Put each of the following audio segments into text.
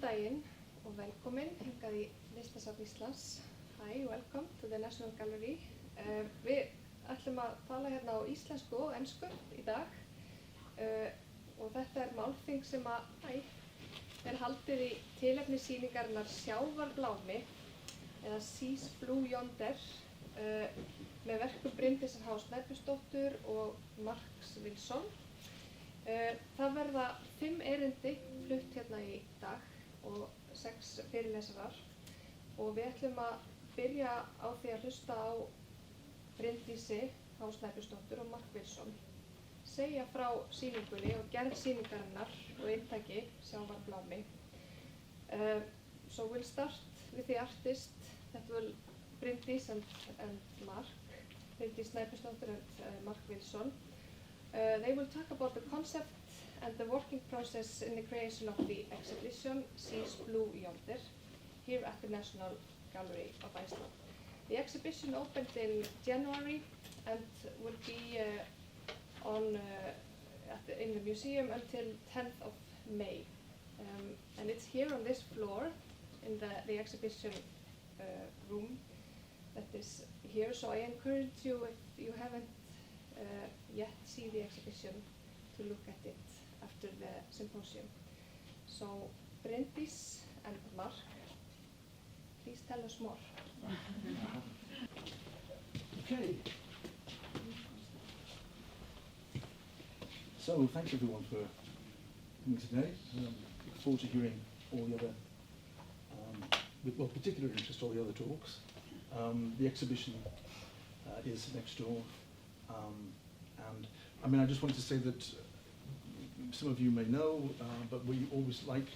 daginn og velkomin hingað í Listasafn Íslands. Hi, welcome to the National Gallery. Við ætlum að tala hérna á íslensku og ensku í dag og þetta málþing sem haldið í tilefni sýningarinnar Sjávarblái eða Seas Blue Yonder með verkum Bryndísar H. Snæbjörnsdóttur og Marks Wilson. Það verða 5 erindi flutt hérna í dag og 6 fyrirlesarar og við ætlum að byrja á því að hlusta á Bryndísi H. Snæbjörnsdóttur og Mark Wilson segja frá sýningunni og gerð sýningarinnar og inntaki Sjávarblái. So we'll start with the artist that will Bryndís and Mark, Bryndís Snæbjörnsdóttur and Mark Wilson. They will talk about the concept and the working process in the creation of the exhibition Seas Blue Yonder here at the National Gallery of Iceland. The exhibition opened in January and will be in the museum until 10th of May. And it's here on this floor in the exhibition room that is here. So I encourage you, if you haven't yet seen the exhibition, to look at it after the symposium. So Bryndís and Mark, please tell us more. Okay. So thank everyone for coming today. Look forward to hearing all the other, with particular interest, all the other talks. The exhibition is next door, and I just wanted to say that some of you may know, but we always like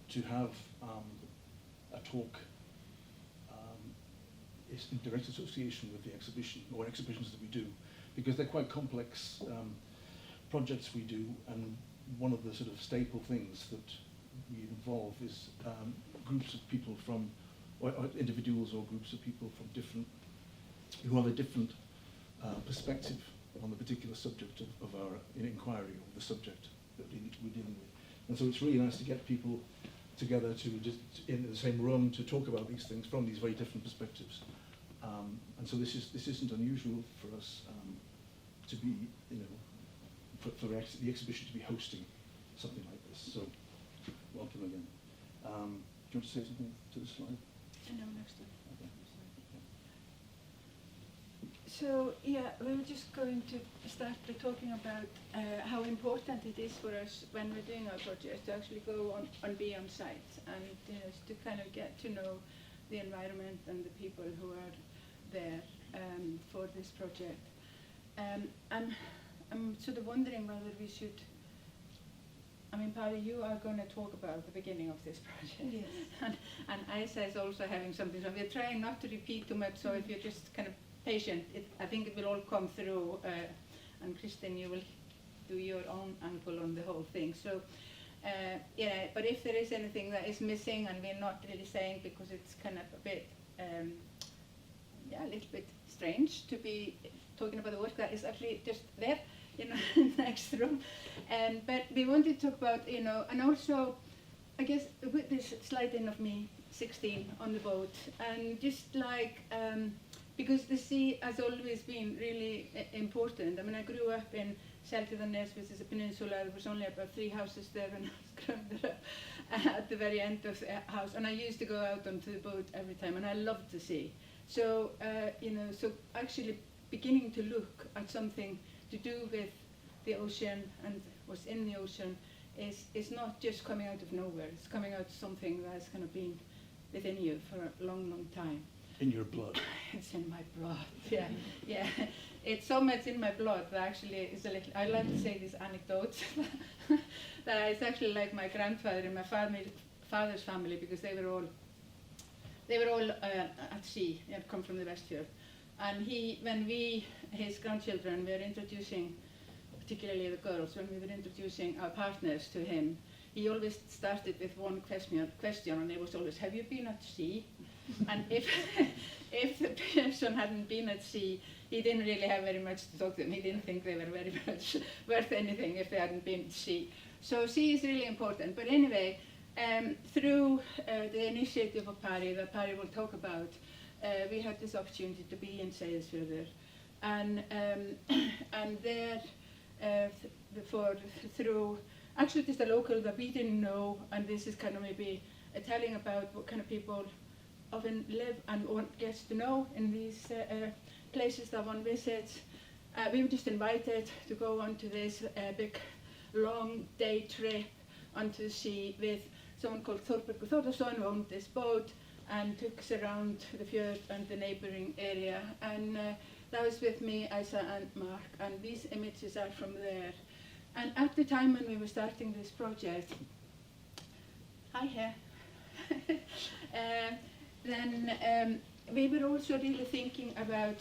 to have a talk in direct association with the exhibition, or exhibitions that we do, because they're quite complex projects we do, and one of the sort of staple things that we involve is groups of people from, or individuals or groups of people from who have a different perspective on the particular subject of our inquiry, or the subject that we're dealing with. And so it's really nice to get people together to just in the same room to talk about these things from these very different perspectives. And so this isn't unusual for us to be, for the exhibition to be hosting something like this. So welcome again. Do you want to say something to the slide? No, next one. Okay. So yeah, we were just going to start by talking about how important it is for us when we're doing our project to actually go and be on site and to kind of get to know the environment and the people who are there for this project. I'm sort of wondering whether we should. I mean, Pari, you are going to talk about the beginning of this project. Yes. and Isa is also having something. So we're trying not to repeat too much. So if you're just kind of patient, I think it will all come through. And Kristin, you will do your own angle on the whole thing. So, yeah. But if there is anything that is missing and we're not really saying, because it's kind of a bit, a little bit strange to be talking about the work that is actually just there, in the next room. But we wanted to talk about, and also, I guess, with this slide in of me, 16, on the boat, and just like, because the sea has always been really important. I mean, I grew up in Seltjarnarnes, which is a peninsula. There was only about 3 houses there when I was growing up at the very end of the house, and I used to go out onto the boat every time, and I loved the sea. So, so actually beginning to look at something to do with the ocean and what's in the ocean is not just coming out of nowhere. It's coming out of something that's kind of been within you for a long, long time. In your blood. It's in my blood, yeah. Yeah. It's so much in my blood that actually is a little, I like to say this anecdote, that it's actually like my grandfather and my father's family, because they were all at sea, they had come from the Westfjord. And when his grandchildren, were introducing, particularly the girls, when we were introducing our partners to him, he always started with one question, and it was always, have you been at sea? And if the person hadn't been at sea, he didn't really have very much to talk to them. He didn't think they were very much worth anything if they hadn't been at sea. So sea is really important. But anyway, Through the initiative of Pari, that Pari will talk about, we had this opportunity to be in Seyðisfjörður, and there, through actually just a local that we didn't know, and this is kind of maybe telling about what kind of people often live and one gets to know in these places that one visits. We were just invited to go onto this big long day trip onto the sea with someone called Þórbergur Þórðarson, who owned this boat and took us around the fjord and the neighbouring area. And that was with me, Isa and Mark, and these images are from there. And at the time when we were starting this project, hi here, then we were also really thinking about,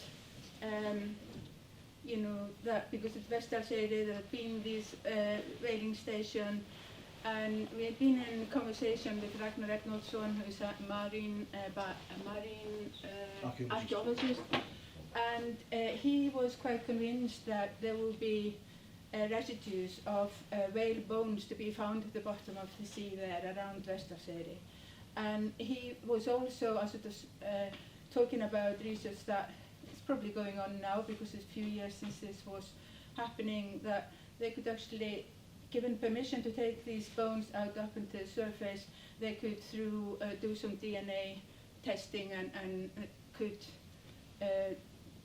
you know, that because at Vestdalseyri there had been this whaling station, and we had been in conversation with Ragnar Egnoldsson, who is a marine archaeologist, and he was quite convinced that there would be residues of whale bones to be found at the bottom of the sea there around Vestdalseyri. And he was also talking about research that is probably going on now, because it's a few years since this was happening, that they could actually, given permission to take these bones out up into the surface, they could do some DNA testing and could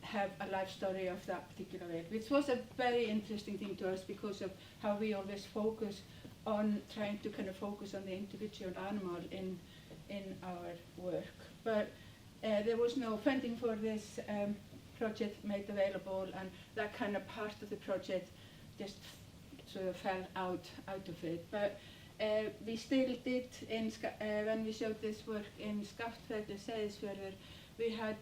have a life story of that particular whale, which was a very interesting thing to us because of how we always focus on trying to kind of focus on the individual animal in our work. But there was no funding for this project made available, and that kind of part of the project just sort of fell out of it. But we still did, when we showed this work in Skaftfelli, Seyðisfjörður, we had,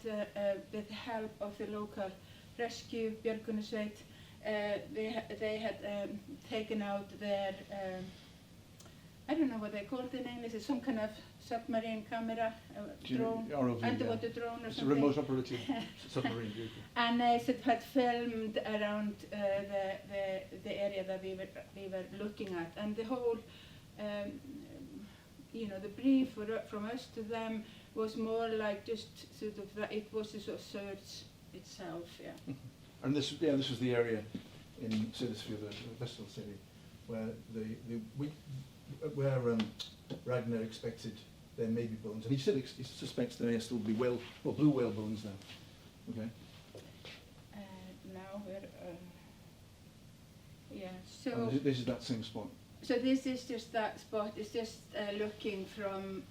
with the help of the local rescue, Björgunarsveit, they had taken out their, I don't know what they call it in English, it's some kind of submarine camera, drone, ROV, underwater drone or it's something. a remote operative submarine vehicle. And it had filmed around the area that we were looking at, and the whole, you know, the brief from us to them was more like just sort of that it was a sort of search itself, yeah. And this was the area in Seyðisfjörður, Vestdalseyri, where where Ragnar expected there may be bones, and he suspects there may still be blue whale bones there. Okay. Now we're, yeah. So and this is that same spot. So this is just that spot. It's just looking from,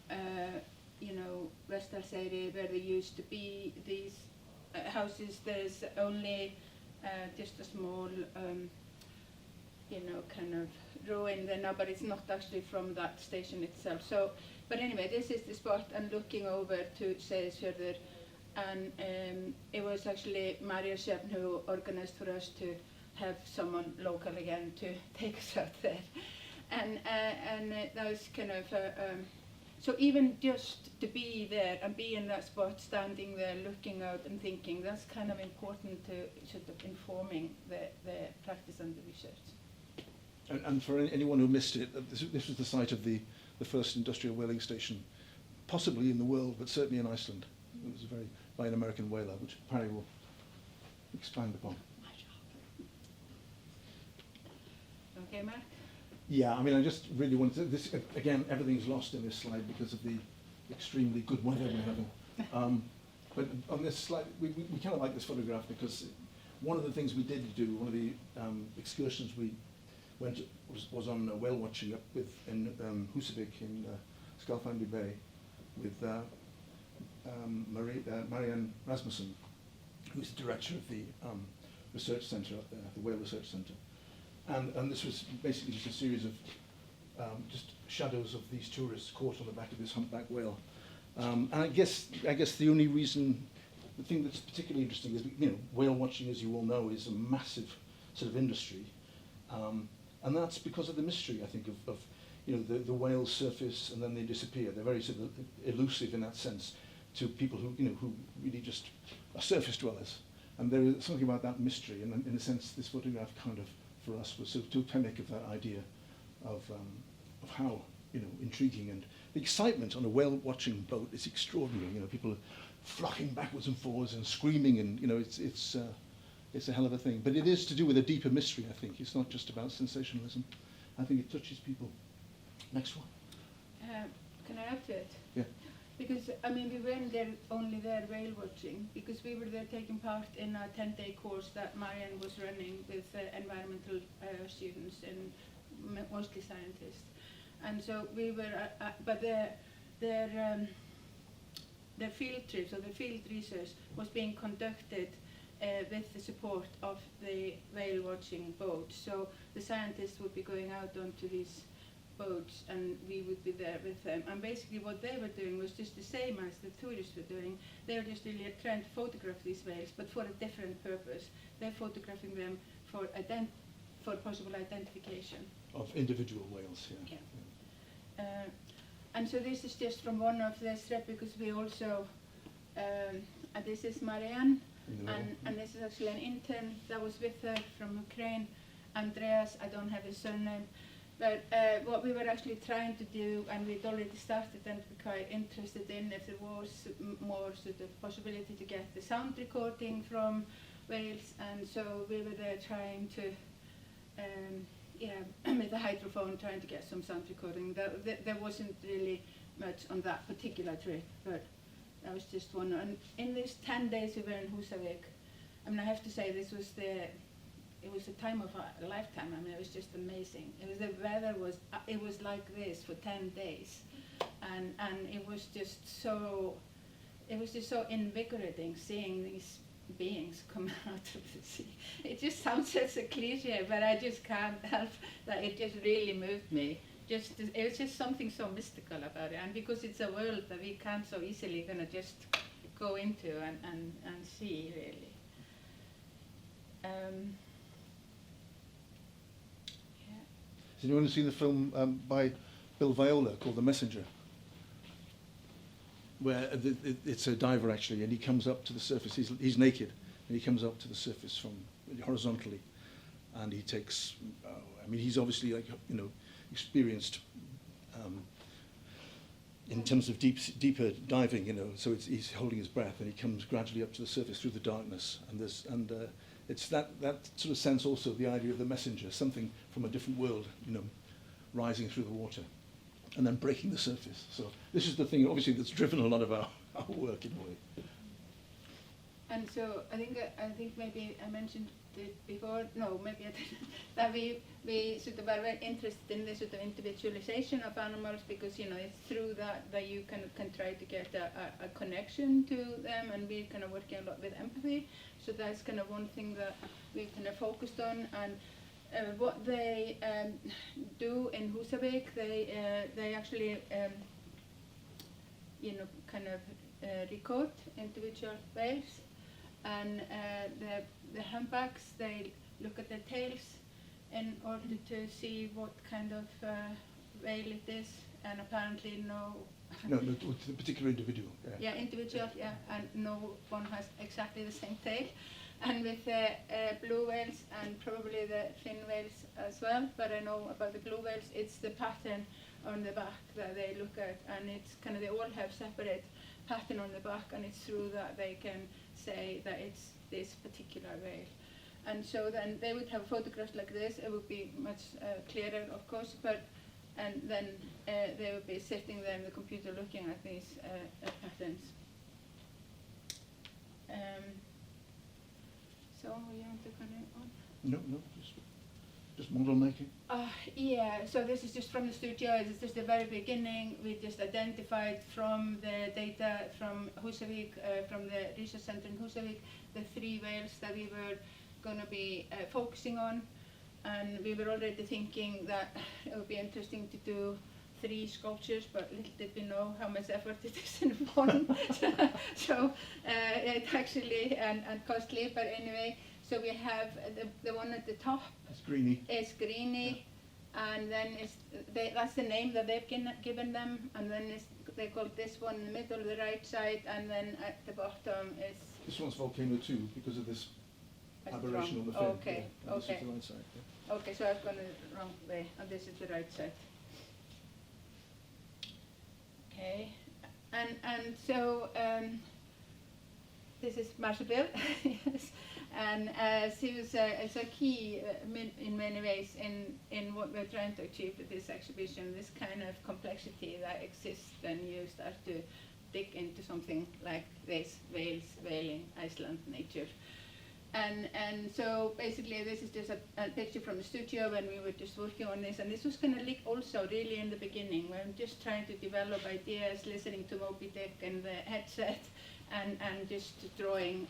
you know, Vestdalseyri, where there used to be these houses. There's only just a small, you know, kind of ruin there now, but it's not actually from that station itself. So, but anyway, this is the spot, and looking over to Seyðisfjörður, and it was actually Maria Sjöfn who organized for us to have someone local again to take us out there, and that was kind of so even just to be there and be in that spot, standing there, looking out and thinking, that's kind of important to sort of informing the practice and the research. And for anyone who missed it, this was the site of the first industrial whaling station, possibly in the world, but certainly in Iceland. It was by an American whaler, which Pari will expand upon. Okay, Mark? Yeah, I mean, I just really wanted to, this, again, everything's lost in this slide because of the extremely good weather we're having. But on this slide, we kind of like this photograph because one of the things we did do, one of the excursions we went was on whale watching up in Húsavík in Skálfandi Bay with Marianne Rasmussen, who's the director of the research centre up there, the Whale Research Centre. And this was basically just a series of just shadows of these tourists caught on the back of this humpback whale. And I guess the only reason, the thing that's particularly interesting is, you know, whale watching, as you all know, is a massive sort of industry. And that's because of the mystery, I think, of you know, the whales surface and then they disappear. They're very sort of elusive in that sense to people who, you know, who really just are surface dwellers. And there is something about that mystery, and in a sense, this photograph kind of, for us, was sort of totemic of that idea of how intriguing, and the excitement on a whale watching boat is extraordinary. People are flocking backwards and forwards and screaming, and it's a hell of a thing. But it is to do with a deeper mystery, I think. It's not just about sensationalism. I think it touches people. Next one. Can I add to it? Yeah. Because, we weren't only there whale watching, because we were there taking part in a 10-day course that Marianne was running with environmental students and mostly scientists. And so we were, but their field trips or their field research was being conducted with the support of the whale watching boats. So the scientists would be going out onto these boats and we would be there with them. And basically what they were doing was just the same as the tourists were doing. They were just really trying to photograph these whales, but for a different purpose. They're photographing them for possible identification. Of individual whales, yeah. And so this is just from one of the trips, because we also, and this is Marianne, and this is actually an intern that was with her from Ukraine, Andreas, I don't have his surname. But what we were actually trying to do, and we'd already started and were quite interested in, if there was more sort of possibility to get the sound recording from whales, and so we were there trying to, with the hydrophone, trying to get some sound recording. There wasn't really much on that particular trip, but that was just one. And in these 10 days we were in Húsavík, I have to say this was it was a time of a lifetime. It was just amazing. The weather was like this for 10 days, and it was just so invigorating seeing these beings come out of the sea. It just sounds such a cliche, but I just can't help that. It just really moved me. It was just something so mystical about it, and because it's a world that we can't so easily gonna just go into and see, really. Has anyone seen the film by Bill Viola called The Messenger? Where it's a diver actually, and he comes up to the surface. He's naked, and he comes up to the surface from horizontally, and he takes. He's obviously experienced in terms of deeper diving. So he's holding his breath, and he comes gradually up to the surface through the darkness, and it's that sort of sense also, the idea of the messenger, something from a different world, rising through the water and then breaking the surface. So this is the thing, obviously, that's driven a lot of our work in a way. And so I think maybe I mentioned it before, no, maybe I didn't, that we sort of are very interested in this sort of individualization of animals, because, it's through that you can try to get a connection to them, and we're kind of working a lot with empathy. So that's kind of one thing that we've kind of focused on. And what they do in Húsavík, they actually, record individual whales, and the humpbacks, they look at their tails in order to see what kind of whale it is, and apparently no, the particular individual. Yeah, individual, yeah, and no one has exactly the same tail. And with the blue whales and probably the fin whales as well, but I know about the blue whales, it's the pattern on the back that they look at, and it's kind of, they all have separate pattern on the back, and it's through that they can say that it's this particular whale. And so then they would have photographs like this. It would be much clearer, of course, and then they would be sitting there in the computer looking at these patterns. So you want to continue on? No, just model making. Yeah, so this is just from the studio. It's just the very beginning. We just identified from the data from Húsavík, from the research center in Húsavík, the 3 whales that we were going to be focusing on. And we were already thinking that it would be interesting to do 3 sculptures, but little did we know how much effort it is in one. So it actually, and costly, but anyway. So we have the one at the top. It's Greenie. It's Greenie, and then that's the name that they've given them, and then they call this one in the middle, the right side, and then at the bottom is... This one's Volcano 2 because of this aberration on the fin. Okay, yeah, okay. This is the right side. Yeah. Okay, so I've gone the wrong way, and this is the right side. and so this is Marsha Bill, yes, and she was is a key in many ways in what we're trying to achieve with this exhibition, this kind of complexity that exists when you start to dig into something like this, Wales, whaling, Iceland, nature. And so basically this is just a picture from the studio when we were just working on this, and this was kind of also really in the beginning when I'm just trying to develop ideas, listening to Moby Dick and the headset and just drawing,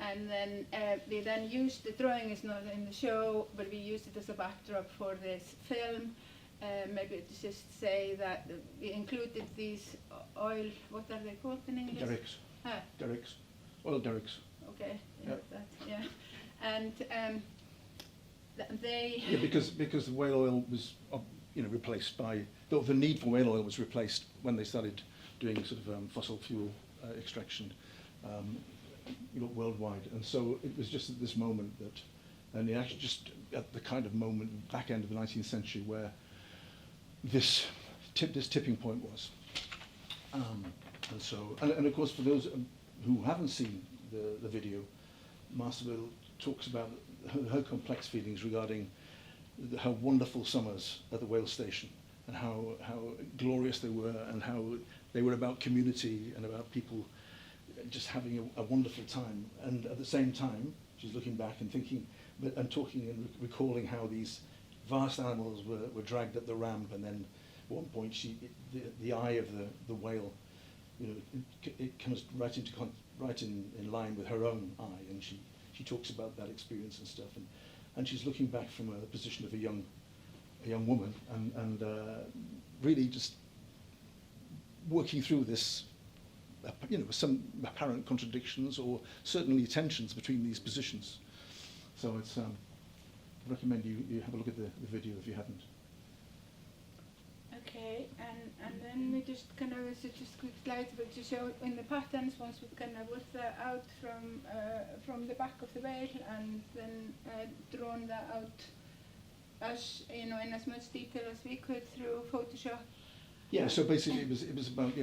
and then we then used, the drawing is not in the show, but we used it as a backdrop for this film. Maybe to just say that we included these oil, what are they called in English? Derricks. Derricks. Oil derricks. Okay, Yep. And they... Yeah, because the whale oil was, replaced by, the need for whale oil was replaced when they started doing sort of fossil fuel extraction worldwide. And so it was just at this moment that, and it actually just at the kind of moment, back end of the 19th century, where this tipping point was. And of course, for those who haven't seen the video, Marsha Bill talks about her complex feelings regarding her wonderful summers at the Wales station, and how glorious they were, and how they were about community and about people just having a wonderful time. And at the same time, she's looking back and thinking, and talking and recalling how these vast animals were dragged up the ramp, and then at one point the eye of the whale, it comes right in line with her own eye, and she talks about that experience and stuff, and she's looking back from a position of a young woman, and really just working through this, some apparent contradictions or certainly tensions between these positions. So it's I recommend you have a look at the video if you haven't. Okay, and then we just kind of, just quick slide to show in the patterns, once we kind of worked that out from the back of the whale, and then drawn that out as, in as much detail as we could through Photoshop. Yeah, so basically it was about,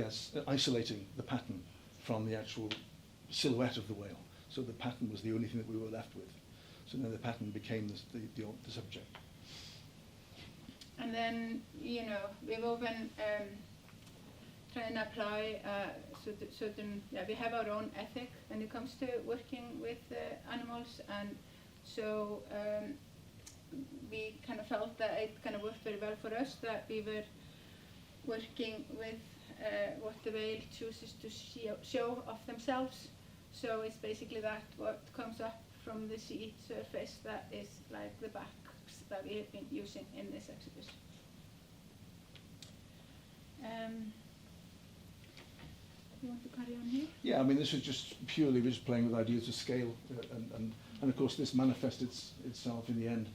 isolating the pattern from the actual silhouette of the whale. So the pattern was the only thing that we were left with. So then the pattern became the subject. And then, we've often try and apply certain, we have our own ethic when it comes to working with animals, and so we kind of felt that it kind of worked very well for us, that we were working with what the whale chooses to show of themselves. So it's basically that what comes up from the sea surface that is like the backs that we have been using in this exhibition. You want to carry on here? Yeah, I mean, this was just purely just playing with ideas of scale, and of course this manifested itself in the end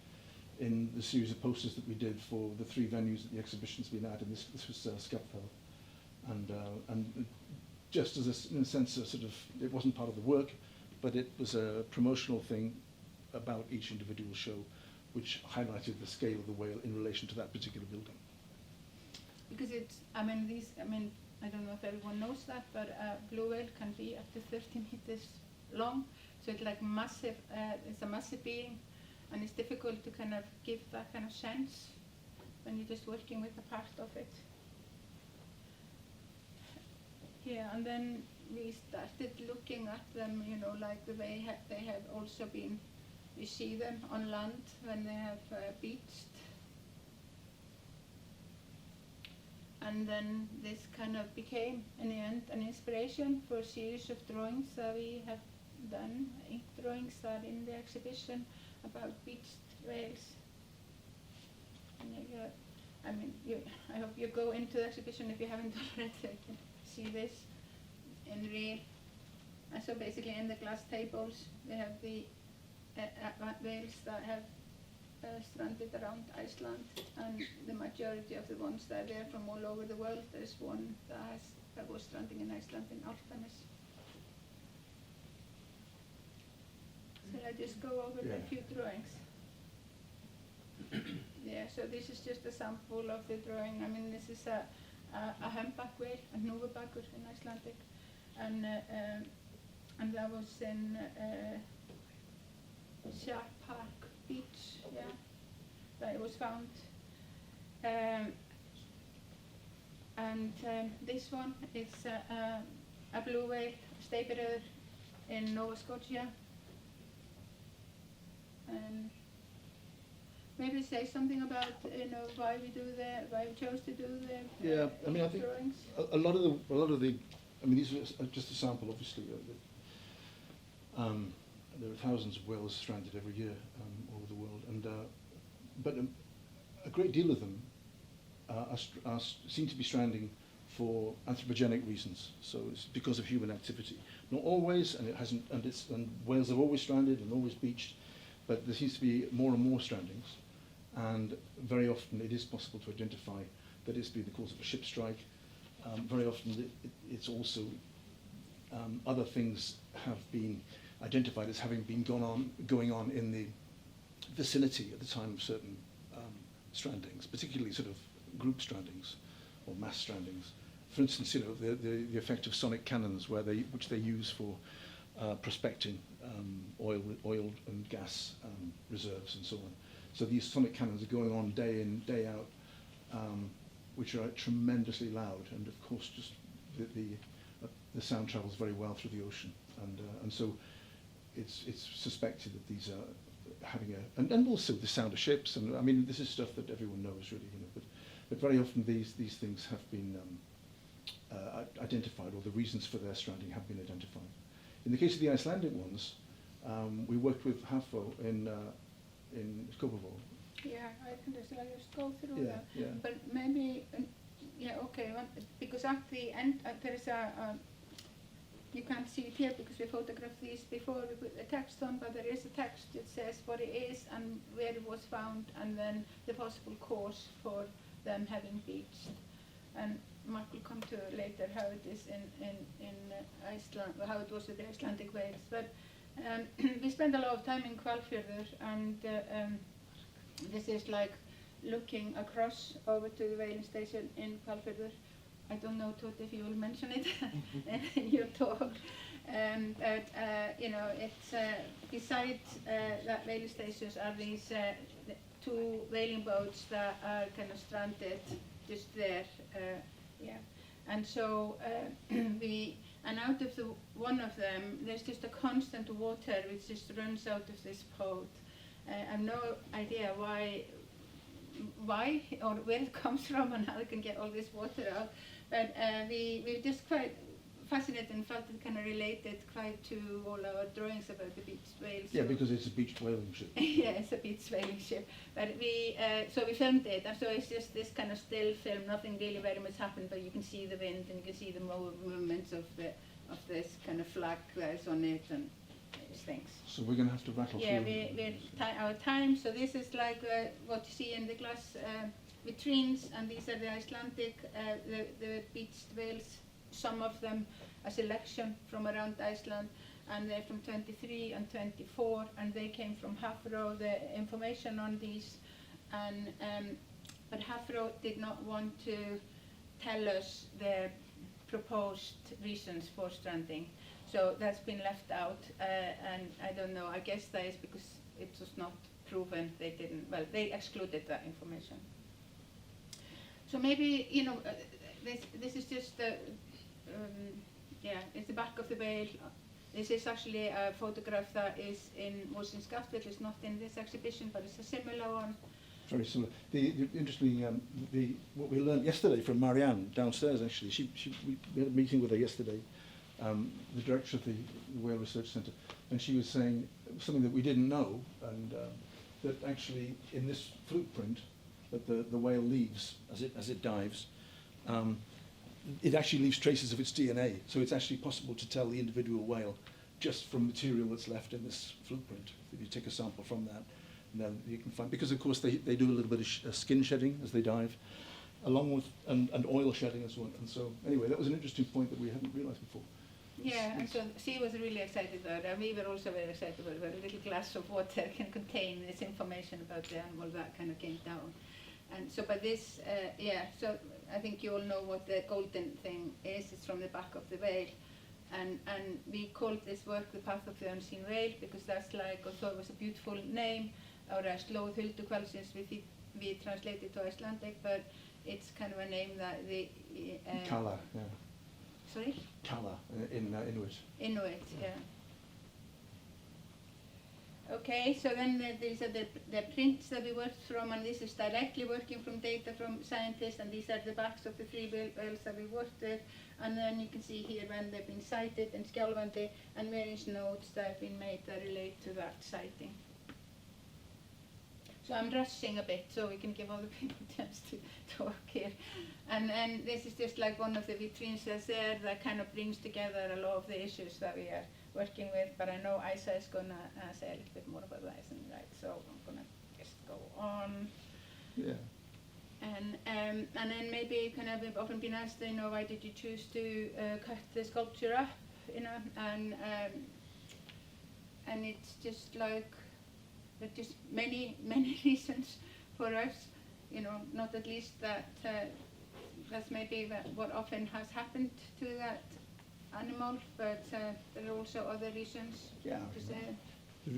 in the series of posters that we did for the 3 venues that the exhibition's been at, and this was Skepfell, and just as in a sense a sort of, it wasn't part of the work, but it was a promotional thing about each individual show, which highlighted the scale of the whale in relation to that particular building. Because it's, I don't know if everyone knows that, but a blue whale can be up to 30 meters long, so it's like massive, it's a massive being, and it's difficult to kind of give that kind of sense when you're just working with a part of it. Yeah, and then we started looking at them, like the way they have also been, we see them on land when they have beached. And then this kind of became, in the end, an inspiration for a series of drawings that we have done, ink drawings that are in the exhibition about beached whales. And I hope you go into the exhibition if you haven't already, to see this in real. And so basically in the glass tables, we have the whales that have stranded around Iceland, and the majority of the ones that are there from all over the world. There's one that was stranding in Iceland in Altanes. So I just go over a few drawings. Yeah, so this is just a sample of the drawing. I mean, this is a humpback whale, a hnúfubakur in Icelandic, and that was in Shark Park Beach, yeah, that it was found. And this one is a blue whale, stayberður in Nova Scotia. And maybe say something about why we chose to do the Yeah, I mean, I think drawings. a lot of the, I mean, these are just a sample, obviously. There are thousands of whales stranded every year all over the world, and but a great deal of them seem to be stranding for anthropogenic reasons. So it's because of human activity. Not always, and it hasn't, and whales have always stranded and always beached, but there seems to be more and more strandings, and very often it is possible to identify that it's been the cause of a ship strike. Very often it's also other things have been identified as having been going on in the vicinity at the time of certain strandings, particularly sort of group strandings or mass strandings. For instance, the effect of sonic cannons, which they use for prospecting oil and gas reserves and so on. So these sonic cannons are going on day in, day out, which are tremendously loud, and of course, just the sound travels very well through the ocean, and so it's suspected that these are having and also the sound of ships, and I mean this is stuff that everyone knows really, but very often these things have been identified, or the reasons for their stranding have been identified. In the case of the Icelandic ones, we worked with Hafo in Kópavogur. Yeah, I can just go through Yeah, that. yeah. But maybe, yeah, okay, because at the end there is you can't see it here because we photographed these before we put the text on, but there is a text that says what it is and where it was found, and then the possible cause for them having beached. And Mark will come to later how it is in Iceland, how it was with the Icelandic whales. But we spent a lot of time in Hvalfjörður, and this is like looking across over to the whaling station in Hvalfjörður. I don't know, Todd, if you will mention it in your talk. It's beside that whaling stations are these two whaling boats that are kind of stranded just there. And so and out of one of them, there's just a constant water which just runs out of this boat. I have no idea why or where it comes from and how they can get all this water out. But we were just quite fascinated and felt it kind of related quite to all our drawings about the beached whales. Yeah, because it's a beached whaling ship. Yeah, it's a beached whaling ship. But we filmed it, and so it's just this kind of still film. Nothing really very much happened, but you can see the wind and you can see the movements of this kind of flag that is on it and things. So we're going to have to rattle through. Yeah, our time. So this is like what you see in the glass vitrines, and these are the Icelandic, the beached whales. Some of them a selection from around Iceland, and they're from 23 and 24, and they came from Hafró, the information on these, and but Hafró did not want to tell us the proposed reasons for stranding, so that's been left out, and I don't know, I guess that is because it was not proven. They excluded that information. So maybe, this is just it's the back of the whale. This is actually a photograph that was in Skaftfell. It's not in this exhibition, but it's a similar one. Very similar. Interestingly, what we learned yesterday from Marianne downstairs, actually, we had a meeting with her yesterday, the director of the Whale Research Centre, and she was saying something that we didn't know, and that actually in this fluke print that the whale leaves as it dives, it actually leaves traces of its DNA. So it's actually possible to tell the individual whale just from material that's left in this fluke print. If you take a sample from that, and then you can find, because of course they do a little bit of skin shedding as they dive, along with and oil shedding as well. And so anyway, that was an interesting point that we hadn't realised before. Yeah, and so she was really excited about it, and we were also very excited about it. A little glass of water can contain this information about the animal that kind of came down. And so, but this, so I think you all know what the golden thing is. It's from the back of the whale. And we called this work The Path of the Unseen Whale because that's like, although it was a beautiful name, or Slóð Huldukvalsins we translate it to Icelandic, but it's kind of a name that the... Kala, yeah. Sorry? Kala, in Inuit. Inuit, yeah. Okay, so then these are the prints that we worked from, and this is directly working from data from scientists, and these are the backs of the 3 whales that we worked with. And then you can see here when they've been sighted in Skjálfandi, and various notes that have been made that relate to that sighting. So I'm rushing a bit so we can give other people a chance to talk here. And this is just like one of the vitrines that's there that kind of brings together a lot of the issues that we are working with, but I know Isa is going to say a little bit more about that, isn't it? Right? So I'm going to just go on. Yeah. And then maybe kind of we've often been asked, you know, why did you choose to cut the sculpture up, you know, and it's just like, there's just many reasons for us, you know, not at least that that's maybe what often has happened to that animal, but there are also other reasons Yeah. to say.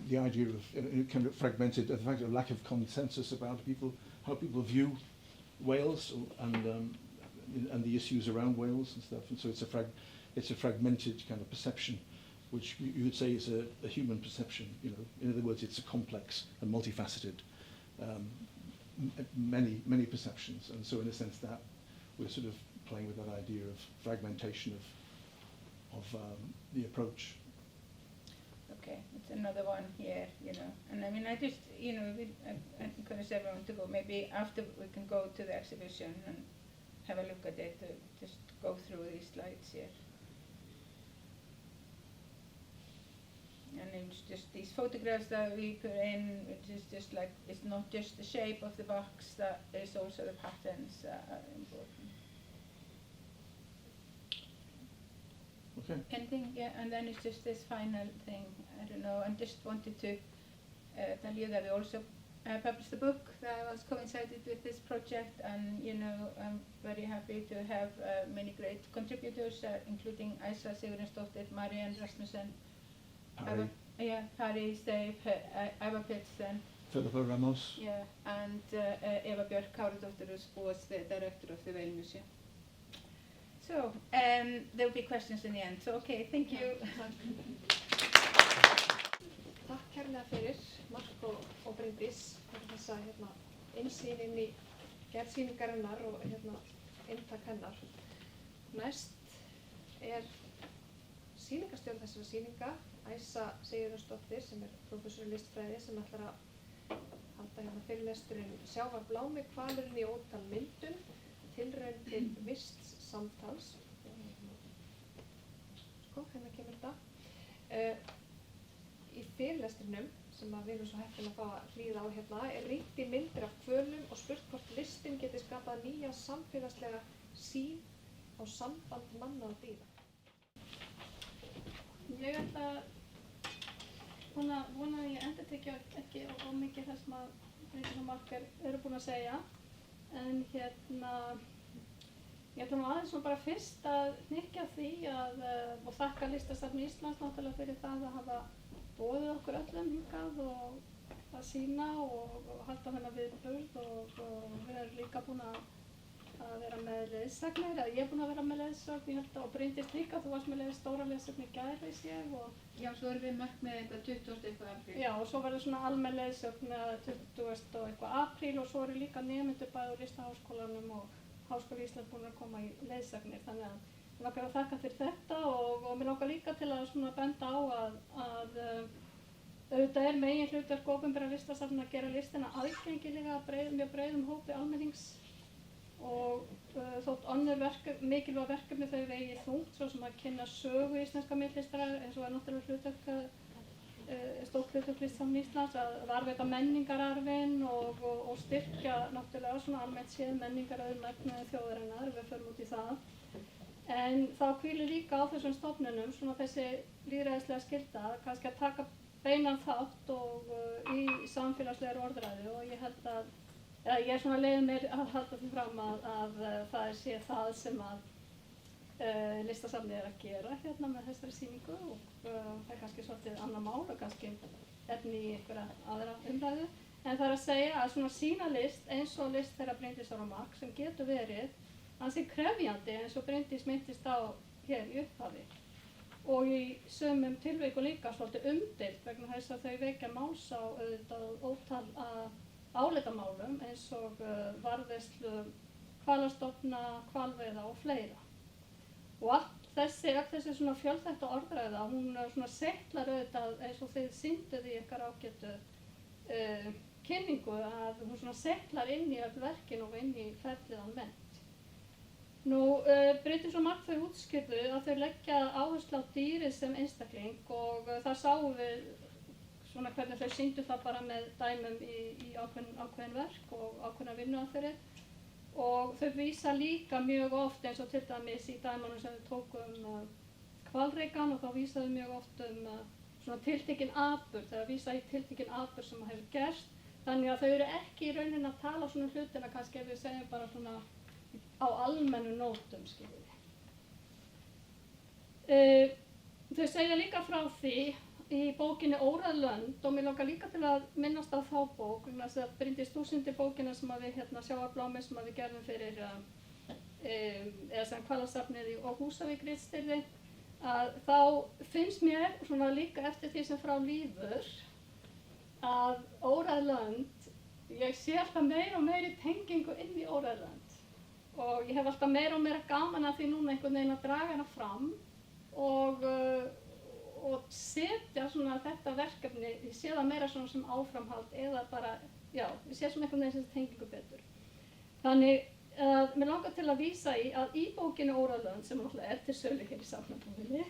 The idea of kind of fragmented, the fact of lack of consensus about how people view whales and the issues around whales and stuff, and so it's a fragmented kind of perception, which you would say is a human perception. You know, in other words, it's a complex and multifaceted, many perceptions, and so in a sense that we're sort of playing with that idea of fragmentation of the approach. Okay, it's another one here, you know, and I mean, I just, you know, I encourage everyone to go. Maybe after we can go to the exhibition and have a look at it, to just go through these slides here. And it's just these photographs that we put in, which is just like, it's not just the shape of the box, that is also the patterns that are important. Okay. Anything? Yeah, and then it's just this final thing, I don't know, I just wanted to tell you that we also published a book that was coincided with this project, and you know, I'm very happy to have many great contributors, including Isa Sigurðardóttir, Marianne Rasmussen, Harry Stave, Eva Pettersen, Philippa Ramos. yeah, and Eva Björk Káradóttir, who was the director of the Whale Museum. So, there will be questions in the end, so okay, thank you. Takk kærlega fyrir, Mark og Bryndís, fyrir þessa innsýn inn í gerð sýningarinnar og inntak hennar. Næst sýningarstjórn þessara sýninga, Isa Sigurðardóttir, sem prófessor í listfræði, sem ætlar að halda fyrirlesturinn Sjávarblámi, hvalurinn í ótal myndun, tilraun til vists samtals. Hérna kemur þetta. Í fyrirlestrinum, sem við erum svo heppin að fá að hlýða á hérna, rýnt í myndir af hvölum og spurt hvort listin geti skapað nýja samfélagslega sýn á samband manna og dýra. Ég ætla að vona að ég endurtekja ekki of mikið það sem að Bryndís og Mark eru búin að segja, en ég ætla nú aðeins bara fyrst að hnykkja því og þakka Listasafni Íslands náttúrulega fyrir það að hafa boðið okkur öllum hingað og að sýna og halda þennan viðburð, og við erum líka búin að vera með leiðsagnir, eða ég er búin að vera með leiðsögn, ég held að, og Bryndís líka, þú varst með stóra leiðsögn í gær, veist ég, og... Já, svo erum við mörg með eitthvað 20. eitthvað apríl. Já, og svo verður svona almenn leiðsögn 20. og eitthvað apríl, og svo eru líka nemendur bæði úr Listaháskólanum og Háskóli Íslands búin að koma í leiðsagnir, þannig að ég langar að þakka fyrir þetta, og mér langar líka til að svona benda á að auðvitað megin hlutverk opinberra listasafna að gera listina aðgengilega mjög breiðum hópi almennings, og þótt önnur mikilvæg verkefni þau vegi þungt, svo sem að kynna sögu íslenska myndlistarinnar, eins og náttúrulega stórt hlutverk Listasafns Íslands, að varðveita menningararfinn og styrkja náttúrulega svona almennt séð menningararfinn þjóðarinnar, við förum út í það. En þá hvílir líka á þessum stofnunum svona þessi lýðræðislega skylda, kannski að taka beinan þátt og í samfélagslegar orðræðu, og ég held að ég svona leyfi mér að halda því fram að það sé það sem að listasafnið að gera hérna með þessari sýningu og það kannski svolítið annað mál og kannski efni í einhverja aðra umræðu. En það að segja að svona sína list eins og list þeirra Bryndísar og Mark sem getur verið ansi krefjandi eins og Bryndís minntist á hér í upphafi og í sumum tilvikum líka svolítið umdeilt vegna þess að þau vekja máls á auðvitað ótal álitamálum eins og varðveislu hvalastofna, hvalveiða og fleira. Og allt þessi svona fjölþætta orðræða, hún svona setlar auðvitað eins og þið sýnduð í ykkar ágætu kynningu að hún svona setlar inn í öll verkin og inn í ferlið almennt. Bryndís og Mark þau útskýrðu að þau leggja áherslu á dýrið sem einstakling og það sáum við svona hvernig þau sýndu það bara með dæmum í ákveðin verk og ákveðna vinnuaðferðir og þau vísa líka mjög oft eins og til dæmis í dæmunum sem þau tóku hvalreikann og þá vísaðu mjög oft svona tiltekinn atburð, þegar vísa í tiltekinn atburð sem hefur gerst. Þannig að þau eru ekki í rauninni að tala svona hlutina kannski ef við segjum bara svona á almennu nótum, skiljið. Þau segja líka frá því í bókinni Órað lönd og mér langar líka til að minnast á þá bók, þess að Bryndís þú sýndir bókina sem að við Sjáarblámi sem að við gerðum fyrir eða sem Hvalasafnið og Húsavík ritstýrði, að þá finnst mér svona líka eftir því sem frá líður að Órað lönd, ég sé alltaf meira og meiri tengingu inn í Órað lönd og ég hef alltaf meira og meira gaman að því núna einhvern veginn að draga hana fram og setja svona þetta verkefni, ég sé það meira svona sem áframhald eða bara, já, ég sé svona einhvern veginn sem tengingu betur. Þannig mér langar til að vísa í að í bókinni Órað lönd, sem náttúrulega til sölu hér í Safnabúðinni,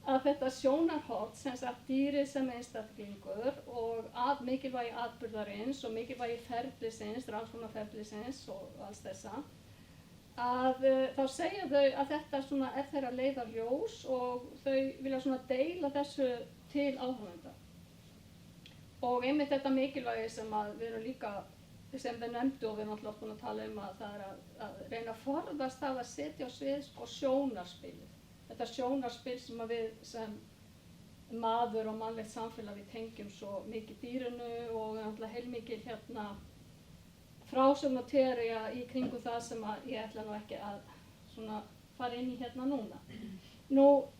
að þetta sjónarhorn, sem sagt dýrið sem einstaklingur og mikilvægi atburðarins og mikilvægi ferlisins, rannsóknarferlisins og alls þessa, að þá segja þau að þetta svona er þeirra leiðarljós og þau vilja svona deila þessu til áhorfenda. Og einmitt þetta mikilvægi sem að við erum líka, sem við nefndu og við erum alltaf búin að tala um að það er að reyna að forðast það að setja á svið sko sjónarspilið. Þetta sjónarspil sem að við sem maður og mannlegt samfélag við tengjum svo mikið dýrinu og náttúrulega heilmikil frásögnatería í kringum það sem að ég ætla nú ekki að svona fara inn í hérna núna.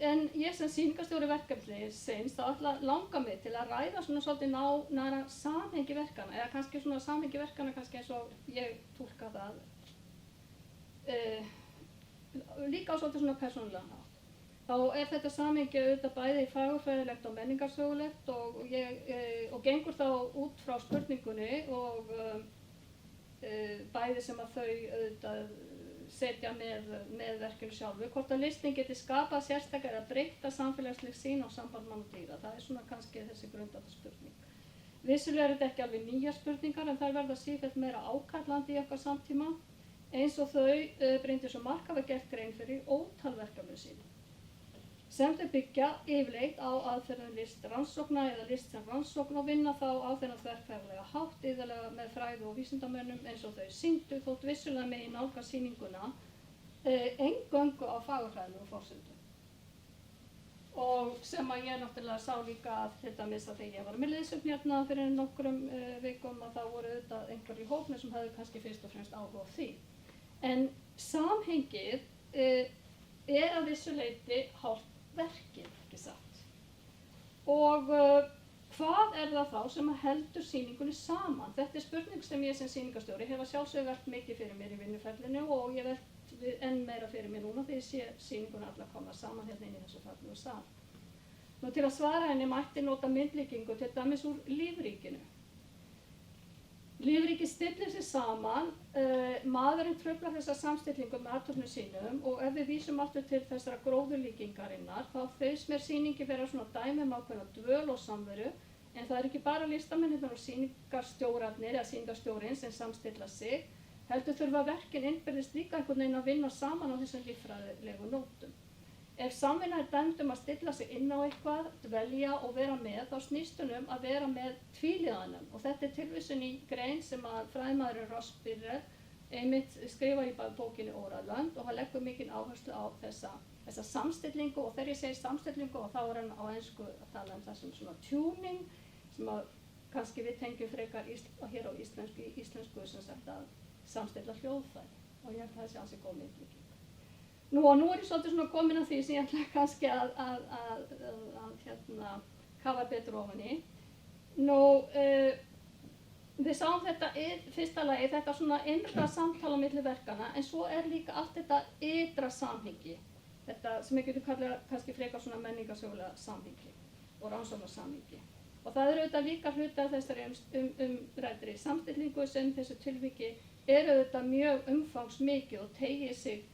En ég sem sýningarstjóri verkefnisins þá langar mig til að ræða svona svolítið næra samhengi verkana eða kannski svona samhengi verkana kannski eins og ég túlka það líka á svolítið svona persónulega hátt. Þá er þetta samhengi auðvitað bæði fagurfræðilegt og menningarsögulegt og gengur þá út frá spurningunni og bæði sem að þau auðvitað setja með verkinu sjálfu, hvort að listin geti skapað sérstaklega eða breytta samfélagsleg sýn á samband mann og dýra. Það er svona kannski þessi grundvallarspurning. Vissulega er þetta ekki alveg nýjar spurningar en þær verða sífellt meira ákallandi í okkar samtíma eins og þau Bryndís og Mark hafa gert grein fyrir ótal verkefnum sínum. Sem þau byggja yfirleitt á aðferðum listrannsókna eða list sem rannsókn og vinna þá á þennan þverfræðilega hátt yfirlega með fræði og vísindamönnum eins og þau sýndu þótt vissulega megi nálgast sýninguna eingöngu á fagurfræðilegu forsendum. Og sem að ég náttúrulega sá líka að til dæmis að þegar ég var með liðsögn hérna fyrir nokkrum vikum að þá voru auðvitað einhverjir í hópnum sem hefðu kannski fyrst og fremst áhuga á því. En samhengið er að vissu leyti hálft verkið, ekki satt. Og hvað er það þá sem heldur sýningunni saman? Þetta er spurning sem ég sem sýningarstjóri hef að sjálfsögðu velt mikið fyrir mér í vinnuferlinu og ég velt enn meira fyrir mér núna þegar ég sé sýningunni alla koma saman hérna inn í þessu fallegu sal. Til að svara henni mætti nota myndlíkingu til dæmis úr lífríkinu. Lífríkið stillir sig saman, maðurinn truflar þessa samstillingu með athöfnum sínum og ef við vísum aftur til þessara gróðurlíkingarinnar þá finnst mér sýningi vera svona dæmi um ákveðna dvöl og samveru en það er ekki bara listamennirnir og sýningarstjórarnir eða sýningarstjórinn sem samstilla sig, heldur þurfa verkin innbyrðist líka einhvern veginn að vinna saman á þessum líffræðilegu nótum. ef samvinna er dæmd að stilla sig inn á eitthvað, dvelja og vera með, þá snýst hún að vera með tvíliðanum. Og þetta er tilvísun í grein sem að fræðimaðurinn Ross Birrell einmitt skrifar í bókinni Óralönd og hann leggur mikinn áherslu á þessa samstillingu, og þegar ég segi samstillingu og þá er hann á ensku að tala það sem svona tuning, sem að kannski við tengjum frekar hér á íslensku sem sagt að samstilla hljóðfæri, og ég held að það sé ansi góð myndlíking. Nú er ég svolítið svona komin að því sem ég ætla kannski að kafa betur ofan í. Við sáum þetta fyrsta lagi, þetta svona innra samtala milli verkana, en svo líka allt þetta ytra samhengi, þetta sem ég getur kallað kannski frekar svona menningarsögulega samhengi og rannsóknarsamhengi. Og það auðvitað líka hluti af þessari umræddri samstillingu sem þessu tilviki auðvitað mjög umfangsmikið og tegir sig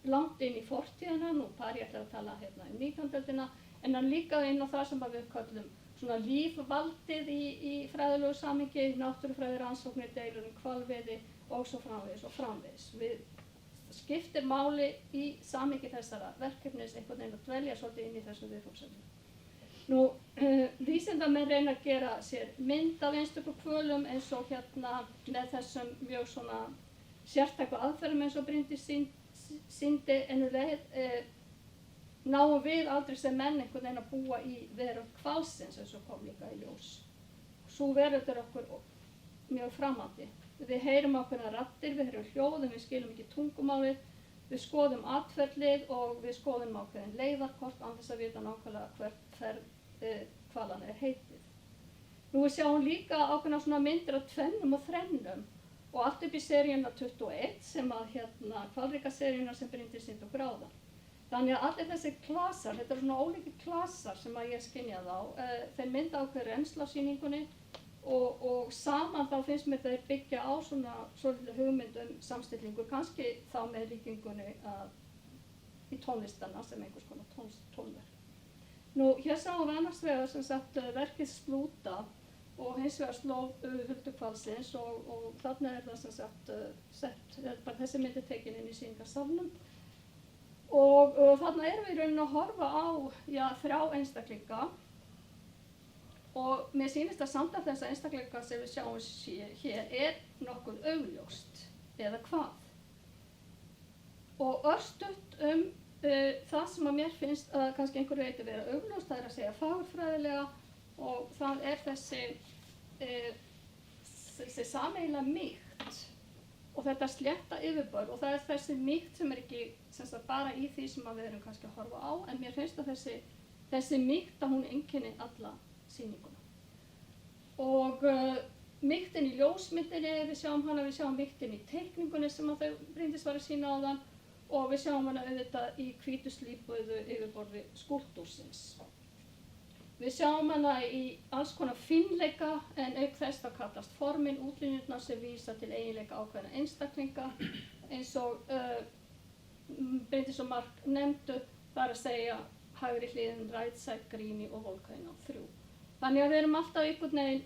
langt inn í fortíðina, nú Pari ætlar að tala hérna 19. öldina, en hann líka inn á það sem við köllum svona lífvaldið í fræðilegu samhengi, náttúrufræði, rannsóknir, deilur, hvalveiði og svo framvegis og framvegis. Við skiptir máli í samhengi þessara verkefnis einhvern veginn að dvelja svolítið inn í þessum viðfangsefnum. Vísindamenn reyna að gera sér mynd af einstökum hvölum eins og hérna með þessum mjög svona sértæku aðferðum eins og Bryndís sýndi, en náum við aldrei sem menn einhvern veginn að búa í veröld hvalsins eins og kom líka í ljós. Sú veröld okkur mjög framandi. Við heyrum ákveðnar raddir, við heyrum hljóðum, við skilum ekki tungumálið, við skoðum atferlið og við skoðum ákveðin leiðarkort án þess að vita nákvæmlega hvert ferð hvalana heitið. Við sjáum líka ákveðnar svona myndir af tvennum og þrennum og allt upp í seríuna 21 sem að hvalrekaseríuna sem Bryndís sýndi okkur áðan. Þannig að allir þessi klasar, þetta eru svona ólíkir klasar sem að ég skynjaði á, þeir mynda ákveð reynslu á sýningunni og saman þá finnst mér þeir byggja á svona svolítið hugmynd samstillingu, kannski þá með líkingunni í tónlistana sem einhvers konar tónverk. Hér sáum við annars vegar sem sagt verkið Slúta og hins vegar Slóð Huldukvalsins og þarna það sem sagt sett, bara þessi myndi tekin inn í sýningarsalnum. Og þarna erum við í rauninni að horfa á 3 einstaklinga og mér sýnist að samt af þessa einstaklinga sem við sjáum hér nokkuð augljóst, eða hvað. Og örstutt það sem að mér finnst að kannski einhverju leyti vera augljóst, það að segja fagurfræðilega, og það þessi sameiginlega mýkt og þetta slétta yfirborð, og það þessi mýkt sem ekki bara í því sem við erum kannski að horfa á, en mér finnst að þessi mýkt að hún einkenni alla sýninguna. Og mýktin í ljósmyndinni, við sjáum mýktin í teikningunni sem að þau Bryndís var að sýna áðan, og við sjáum hana auðvitað í hvítu slípuðu yfirborði skúlptúrsins. Við sjáum hana í alls konar fínleika, en auk þess þá kallast formin útlínurnar sem vísa til eiginleika ákveðna einstaklinga, eins og Bryndís og Mark nefndu, það að segja hægri hliðin, right side, Greenie og Volcano 3. Þannig að við erum alltaf einhvern veginn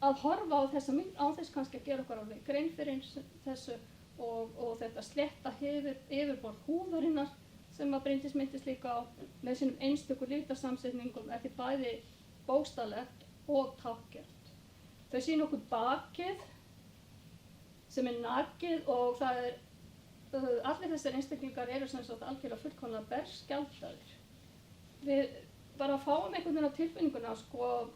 að horfa á þessa mynd, á þess kannski að gera okkur alveg grein fyrir þessu og þetta slétta yfirborð húðarinnar sem að Bryndís myndist líka á með sínum einstöku litasamsetningum því bæði bókstaflegt og tákgert. Þau sýna okkur bakið sem nakið og það allir þessir einstaklingar eru sem sagt algjörlega fullkomlega berskjaldaðir. Við bara fáum einhvern veginn á tilfinninguna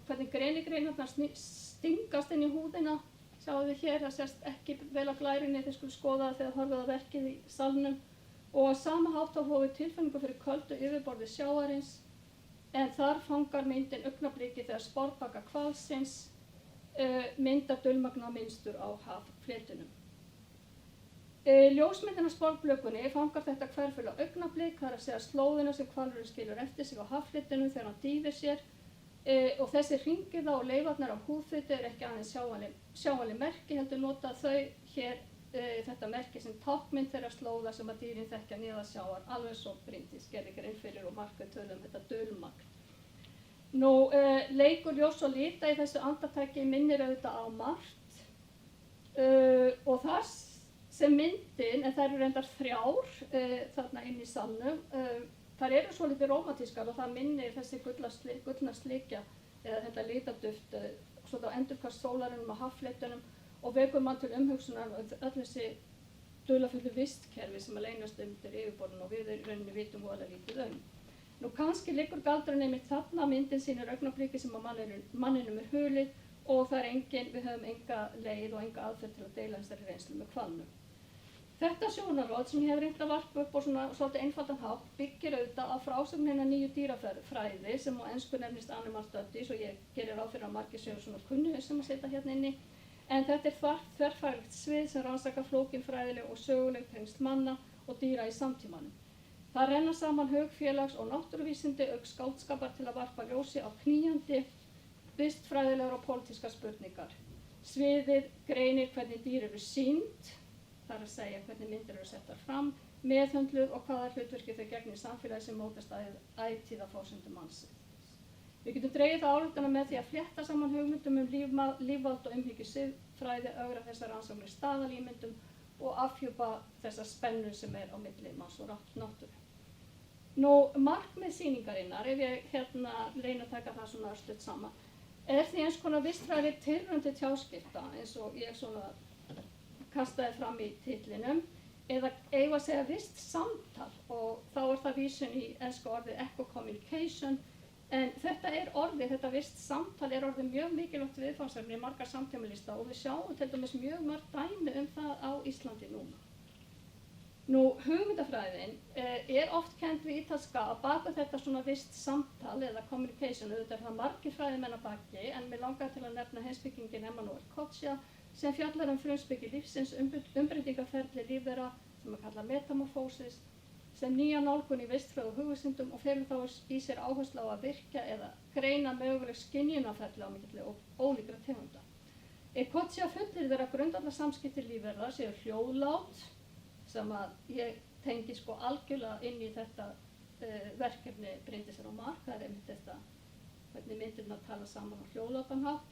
hvernig greinarnar stingast inn í húðina. Sjáum við hér, það sést ekki vel á glærinni, þið skulle skoða það þegar horfið á verkið í salnum. Og á sama hátt þá fáum við tilfinningu fyrir köldu yfirborði sjávarins, en þar fangar myndin augnabliki þegar sporbaka hvalsins myndar dulmagna mynstur á haffletinum. Ljósmyndin á sporblökunni fangar þetta hverfula augnablik, það að segja slóðina sem hvalurinn skilur eftir sig á haffletinum þegar hann dýfir sér, og þessi hringirða og leifarnar á húðfitu ekki aðeins sjáanleg merki, heldur nota þau hér þetta merki sem táknmynd þeirra slóða sem að dýrin þekkja neðan sjávar, alveg svo Bryndís gerði grein fyrir og Margrét töluðu þetta dulmagn. Leikur ljós og lita í þessu andartaki minnir auðvitað á margt og það sem myndin, en þær eru reyndar 3 þarna inn í salnum. Þær eru svolítið rómantískar og það minnir þessi gullna slikja eða þetta litaduft svona á endurkast sólarinum og haffletunum og vekur mann til umhugsunar öll þessi dularfullu vistkerfi sem að leynast undir yfirborðinu og við í rauninni vitum voðalega lítið Nú kannski liggur galdurinn einmitt þarna, myndin sýnir augnabliki sem að manninum er hulið og það er við höfum enga leið og enga aðferð til að deila þessari reynslu með hvalnum. Þetta sjónarhorn sem ég hef reynt að varpa upp á svona svolítið einfaldan hátt byggir auðvitað á frásögn hinnar nýju dýrafræði sem á ensku nefnist Animal Studies og ég gerir ráð fyrir að margir séu svona kunnugir sem að setja hérna inni. En þetta er þverfaglegt svið sem rannsakar flókin fræðileg og söguleg tengsl manna og dýra í samtímanum. Það renna saman hugfélags- og náttúruvísindi auk skáldskapar til að varpa ljósi á knýjandi, vistfræðilegar og pólitískar spurningar. Sviðið greinir hvernig dýr eru sýnd, þar að segja hvernig myndir eru settar fram, meðhöndluð og hvaða hlutverki þau gegnir í samfélagi sem mótast ætíð af forsendum mannsins. Við getum dregið það ályktana með því að flétta saman hugmyndum lífvald og umhyggju siðfræði, ögra þessar rannsóknir staðalímyndum og afhjúpa þessa spennu sem er á milli manns og náttúru. Nú, markmið sýningarinnar, ef ég reyna að taka það svona örstutt saman, því eins konar vistfræðileg tilraun til tjáskipta, eins og ég svona kastaði fram í titlinum, eða eigum að segja vist samtal og þá er það vísun í ensku orðið echo communication, en þetta vist samtal er orðið mjög mikilvægt viðfangsefni í margar samtímalista og við sjáum til dæmis mjög mörg dæmi það á Íslandi núna. Nú, hugmyndafræðin er oft kennd við ítalska að baka þetta svona vist samtal eða communication, auðvitað það margir fræðimenn að baki, en mér langar til að nefna heimspekingin Emmanuel Coccia sem fjallar frumspeki lífsins, umbreytingarferli lífvera sem að kalla metamorphosis, sem nýja nálgun í vistfræði og hugvísindum og felur þá í sér áherslu á að virkja eða greina möguleg skynjunarferli á milli ólíkra tegunda. Coccia fullyrðir að grundvallarsamskipti lífvera séu hljóðlát, sem að ég tengi algjörlega inn í þetta verkefni Bryndísar og Mark, það er einmitt þetta hvernig myndirnar tala saman á hljóðlátan hátt.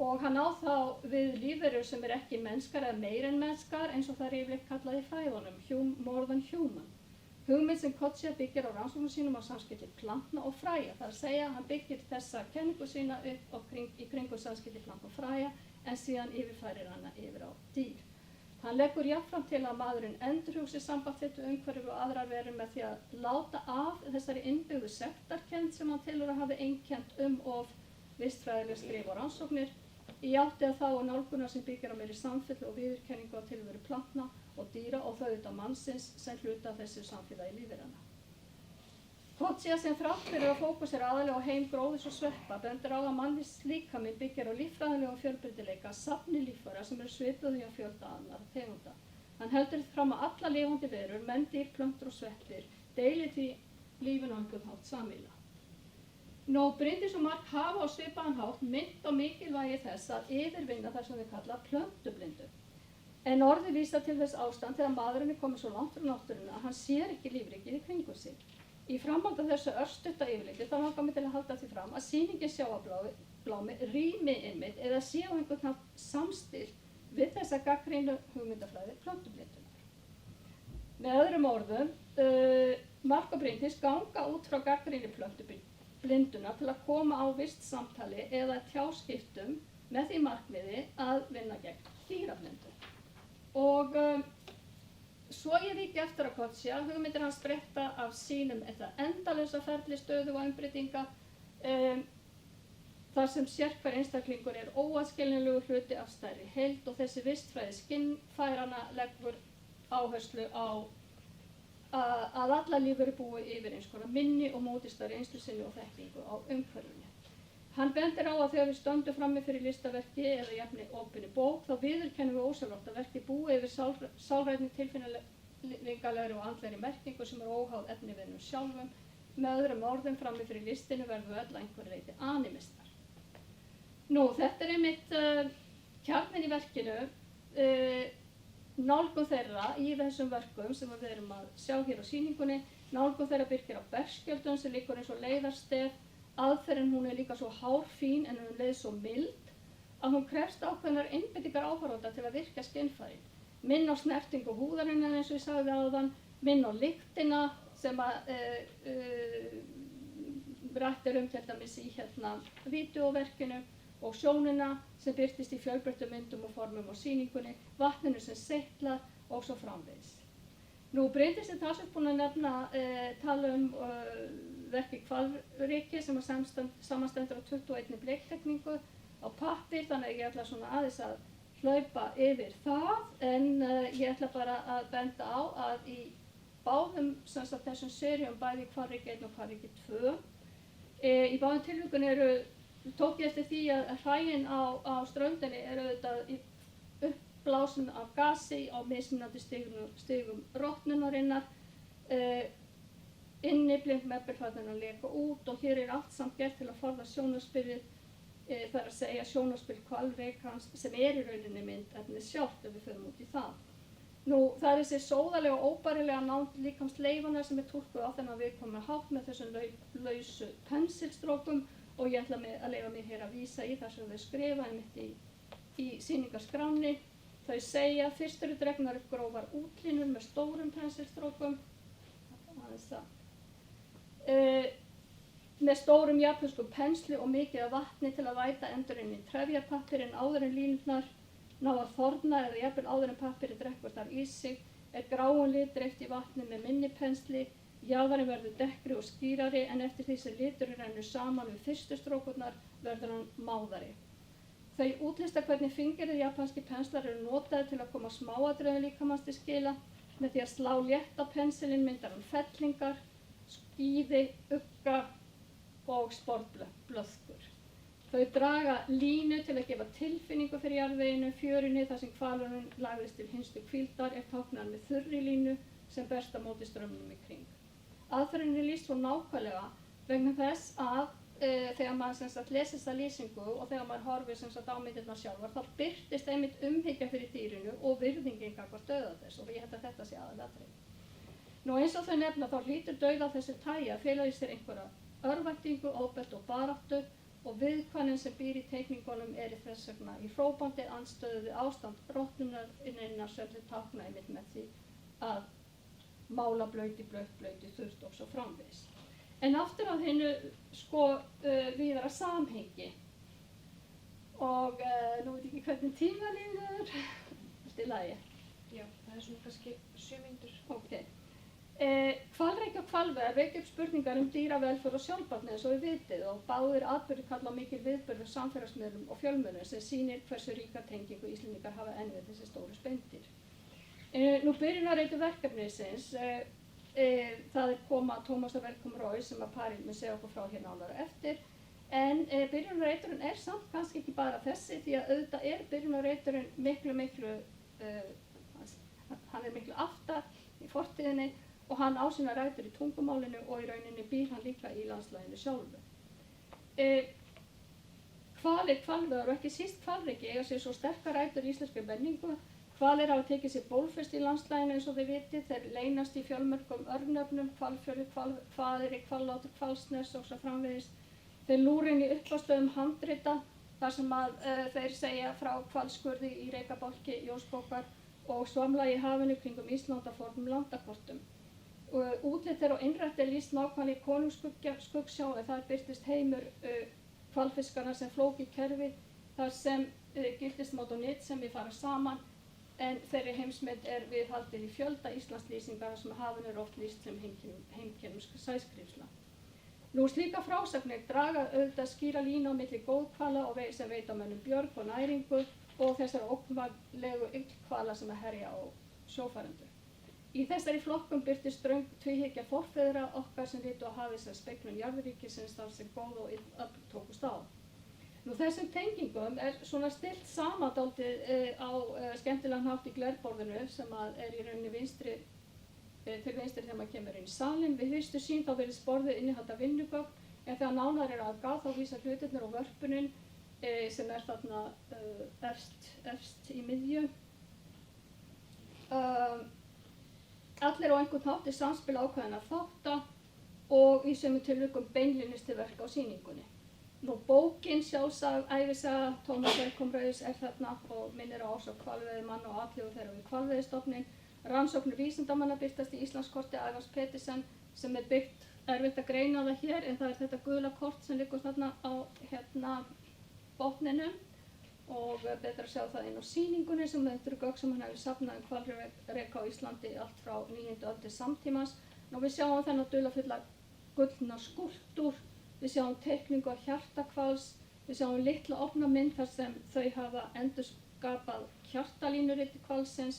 Og hann á þá við lífverur sem ekki mennskar eða meir en mennskar eins og það er yfirleitt kallað í fræðunum, more than human. Hugmynd sem Coccia byggir á rannsóknum sínum á samskipti plantna og fræja. Það er að segja að hann byggir þessa kenningu sína upp í kringum samskipti plantna og fræja en síðan yfirfærir hana yfir á dýr. Hann leggur jafnframt til að maðurinn endurhugsi samband sitt við umhverfið og aðrar verur með því að láta af þessari innbyggðu sektarkennd sem hann telur að hafi einkennt of vistfræðileg skrif og rannsóknir í átti að þá og nálgunar sem byggir á meiri samfellu og viðurkenningu á tilveru plantna og dýra og þau utan mannsins sem hluta af þessu samfélagi lífveranna. Coccia sem þrátt fyrir að fókusera aðalega á heim gróðurs og sveppa bendir á að mannlífs líkaminn byggir á líffræðilegum fjölbreytileika safni líffæra sem eru svipuð hjá fjölda annarra tegunda. Hann heldur fram að alla lifandi verur, menn, dýr, plöntur og sveppir deili því lífinu á einhvern hátt sameiginlega. Nú, Bryndís og Mark hafa á svipaðan hátt minnt á mikilvægi þess að yfirvinna það sem við kalla plöntublindu. En orðið vísar til þess ástand þegar maðurinn er komið svo langt frá náttúrunni að hann sér ekki lífríkið í kringum sig. Í framhaldi af þessu örstutta yfirliti þá langar mig til að halda því fram að sýningin Sjávarblámi rými einmitt eða sé á einhvern hátt samstillt við þessa gagnrýnu hugmyndafræði plöntublindunar. Með öðrum orðum, Mark og Bryndís ganga út frá gagnrýni plöntublinduna til að koma á vist samtali eða tjáskiptum með því markmiði að vinna gegn dýrablindun. Og svo ég víki eftir að Coccia, hugmyndir hans spretta af sínum endalausa ferli stöðu og umbreytinga þar sem sérhver einstaklingur er óaðskiljanlegur hluti af stærri heild og þessi vistfræði skinnfærana leggur áherslu á að alla lífverur búi yfir eins konar minni og mótist af reynslu sinni og þekkingu á umhverfinu. Hann bendir á að þegar við stöndum frammi fyrir listaverki eða jafnvel opinni bók þá viðurkennum við ósjálfrátt að verki búi yfir sálrænni tilfinningalegri og andlegri merkingu sem er óháð efniviðnum sjálfum. Með öðrum orðum frammi fyrir listinu verðum við öll að einhverju leyti animistar. Nú, þetta er einmitt kjarninn í verkinu, nálgun þeirra í þessum verkum sem við erum að sjá hér á sýningunni. Nálgun þeirra byggir á berskjöldum sem liggur eins og leiðarstef. Aðferðin hún er líka svo hárfín en hún leið svo mild að hún krefst ákveðnar einbeitingar áhorfenda til að virkja skinnfærin. minn á snertingu húðarinnar eins og ég sagði áðan, minn á lyktina sem að rætt til dæmis í vídeóverkinu og sjónina sem birtist í fjölbreyttum myndum og formum á sýningunni, vatninu sem seytlar og svo framvegis. Nú Bryndís er talsvert búin að tala verkið Hvalreki sem samanstendur á 21 bleiktekningu á pappír, þannig að ég ætla svona aðeins að hlaupa yfir það, en ég ætla bara að benda á að í báðum þessum seríum, bæði Hvalreki 1 og Hvalreki 2, í báðum tilvikum tók ég eftir því að hræin á ströndinni auðvitað uppblásin af gasi á mismunandi stigum rotnunarinnar, innyfling meðbyrfarnir að leka út og hér allt samt gert til að forða sjónarspilið, þar að segja sjónarspil hvalrekans sem í rauninni myndefnið sjálft ef við förum út í það. Nú það þessi sóðalega og óbærilega nánd líkamsleifana sem túlkuð á þennan viðkomna hátt með þessum lausu pensilstrókum og ég ætla að leyfa mér hér að vísa í það sem þau skrifa einmitt í sýningarskránni. Þau segja fyrst eru dregnar upp grófar útlínur með stórum pensilstrókum, með stórum japönskum pensli og mikið af vatni til að væta endurinn í trefjapappírinn áður en línurnar ná að þorna eða jafnvel áður en pappírinn drekkur þar í sig, gráan lit dreift í vatni með minni pensli, jaðarinn verður dekkri og skýrari en eftir því sem liturinn rennur saman við fyrstu strókurnar verður hann máðari. Þau útlista hvernig fingirðir japanski penslar eru notaðir til að koma smáatriðum líkamans til skila. Með því að slá létt á pensilinn myndar hann fellingar, skíði, ugga og sporblöðkur. Þau draga línu til að gefa tilfinningu fyrir jarðveginu, fjörunni þar sem hvalurinn lagðist til hinstu hvíldar táknaður með þurri línu sem berst á móti strömmunum í kring. Aðferðin er lýst svo nákvæmlega vegna þess að þegar maður lesi þessa lýsingu og þegar maður horfir á myndirnar sjálfar þá birtist einmitt umhyggja fyrir dýrinu og virðingin gagnvart dauða þess og ég held að þetta sé aðalatriði. Nú eins og þau nefna þá hlýtur dauða þessu tagi að fela í sér einhverja örvæntingu, ofbeldi og baráttu og viðkvæmnin sem býr í teikningunum þess vegna í hrópandi andstöðu við ástand rotnunarinnar sem þau tákna einmitt með því að mála blauti, þurrt og svo framvegis. En aftur að hinu víðara samhengi og nú veit ekki hvernig tíma líður, allt í lagi. Já, það svona kannski 7 mínútur. Ok. Hvalreki og hvalveiðar vekja upp spurningar dýravelferð og sjálfbærni eins og við vitið og báðir atburðir kalla á mikil viðburð á samfélagsmiðlum og fjölmiðlum sem sýnir hversu ríka tengingu Íslendingar hafa enn við þessi stóru spendýr. Nú byrjunarreitur verkefnisins, það koma Tómasar Velkom Roy sem að París mun segja okkur frá hér nánar eftir, en byrjunarreiturinn samt kannski ekki bara þessi því að auðvitað byrjunarreiturinn miklu, hann miklu aftar í fortíðinni og hann á sína rætur í tungumálinu og í rauninni býr hann líka í landslaginu sjálfu. Hvalir, hvalveiðar og ekki síst hvalreki eiga sér svo sterkar rætur í íslenskri menningu. Hvalir hafa tekið sér bólfest í landslaginu eins og þið vitið, þeir leynast í fjölmörgum örnefnum, Hvalfjörður, Hvaðeyri, Hvallátur, Hvalsnes og svo framvegis. Þeir lúra inn í uppástöðum handrita þar sem að þeir segja frá hvalskurði í Reykjabálki, Jónsbókar og svamla í hafinu kringum Ísland á fornum landakortum. Útlit þeirra og innrætt lýst nákvæmlega í konungsskuggsjá en þar birtist heimur hvalfiskarna sem flókið kerfi þar sem gildismót og nyt sem við fara saman en þeirri heimsmynd viðhaldið í fjölda Íslandslýsingar sem hafinu oft lýst sem heimkennum sæskrímsla. Nú slíka frásagnir draga auðvitað skýra línu á milli góðhvala og sem veita mönnum björg og næringu og þessara ógnvænlegu illhvala sem herja á sjófarendur. Í þessari flokkum birtist ströng tvíhyggja forfeðra okkar sem litu á hafið sem speglun jarðríkisins þar sem góð og öll tókust á. Nú þessum tengingum svona stillt sama dálítið á skemmtilegan hátt í glerborðinu sem í rauninni til vinstri þegar maður kemur inn í salinn. Við fyrstu sýn þá virðist borðið innihalda vinnugögn en þegar nánar að gáð þá vísa hlutirnir á vörpunin sem þarna efst í miðju. Allir á einhvern hátt samspil ákveðinna þátta og í sömu tilvikum beinlínis til verka á sýningunni. Nú bókin sjálfsag ævisaga Tómasar Komrauðs þarna og minnir á ásókn hvalveiðimanna og atlögu þeirra við hvalveiðistofninn. Rannsóknir vísindamanna birtast í Íslandskorti Ævars Petersen sem byggt, erfitt að greina það hér, en það þetta gula kort sem liggur þarna á botninum og betra að sjá það inn á sýningunni sem þetta gögn sem hann hefur safnað hvalreka á Íslandi allt frá 9. öld til samtímans. Nú við sjáum þennan dularfulla gullna skúlptúr, við sjáum teikningu á hjarta hvals, við sjáum litla opna mynd þar sem þau hafa endurskapað hjartalínuriti hvalsins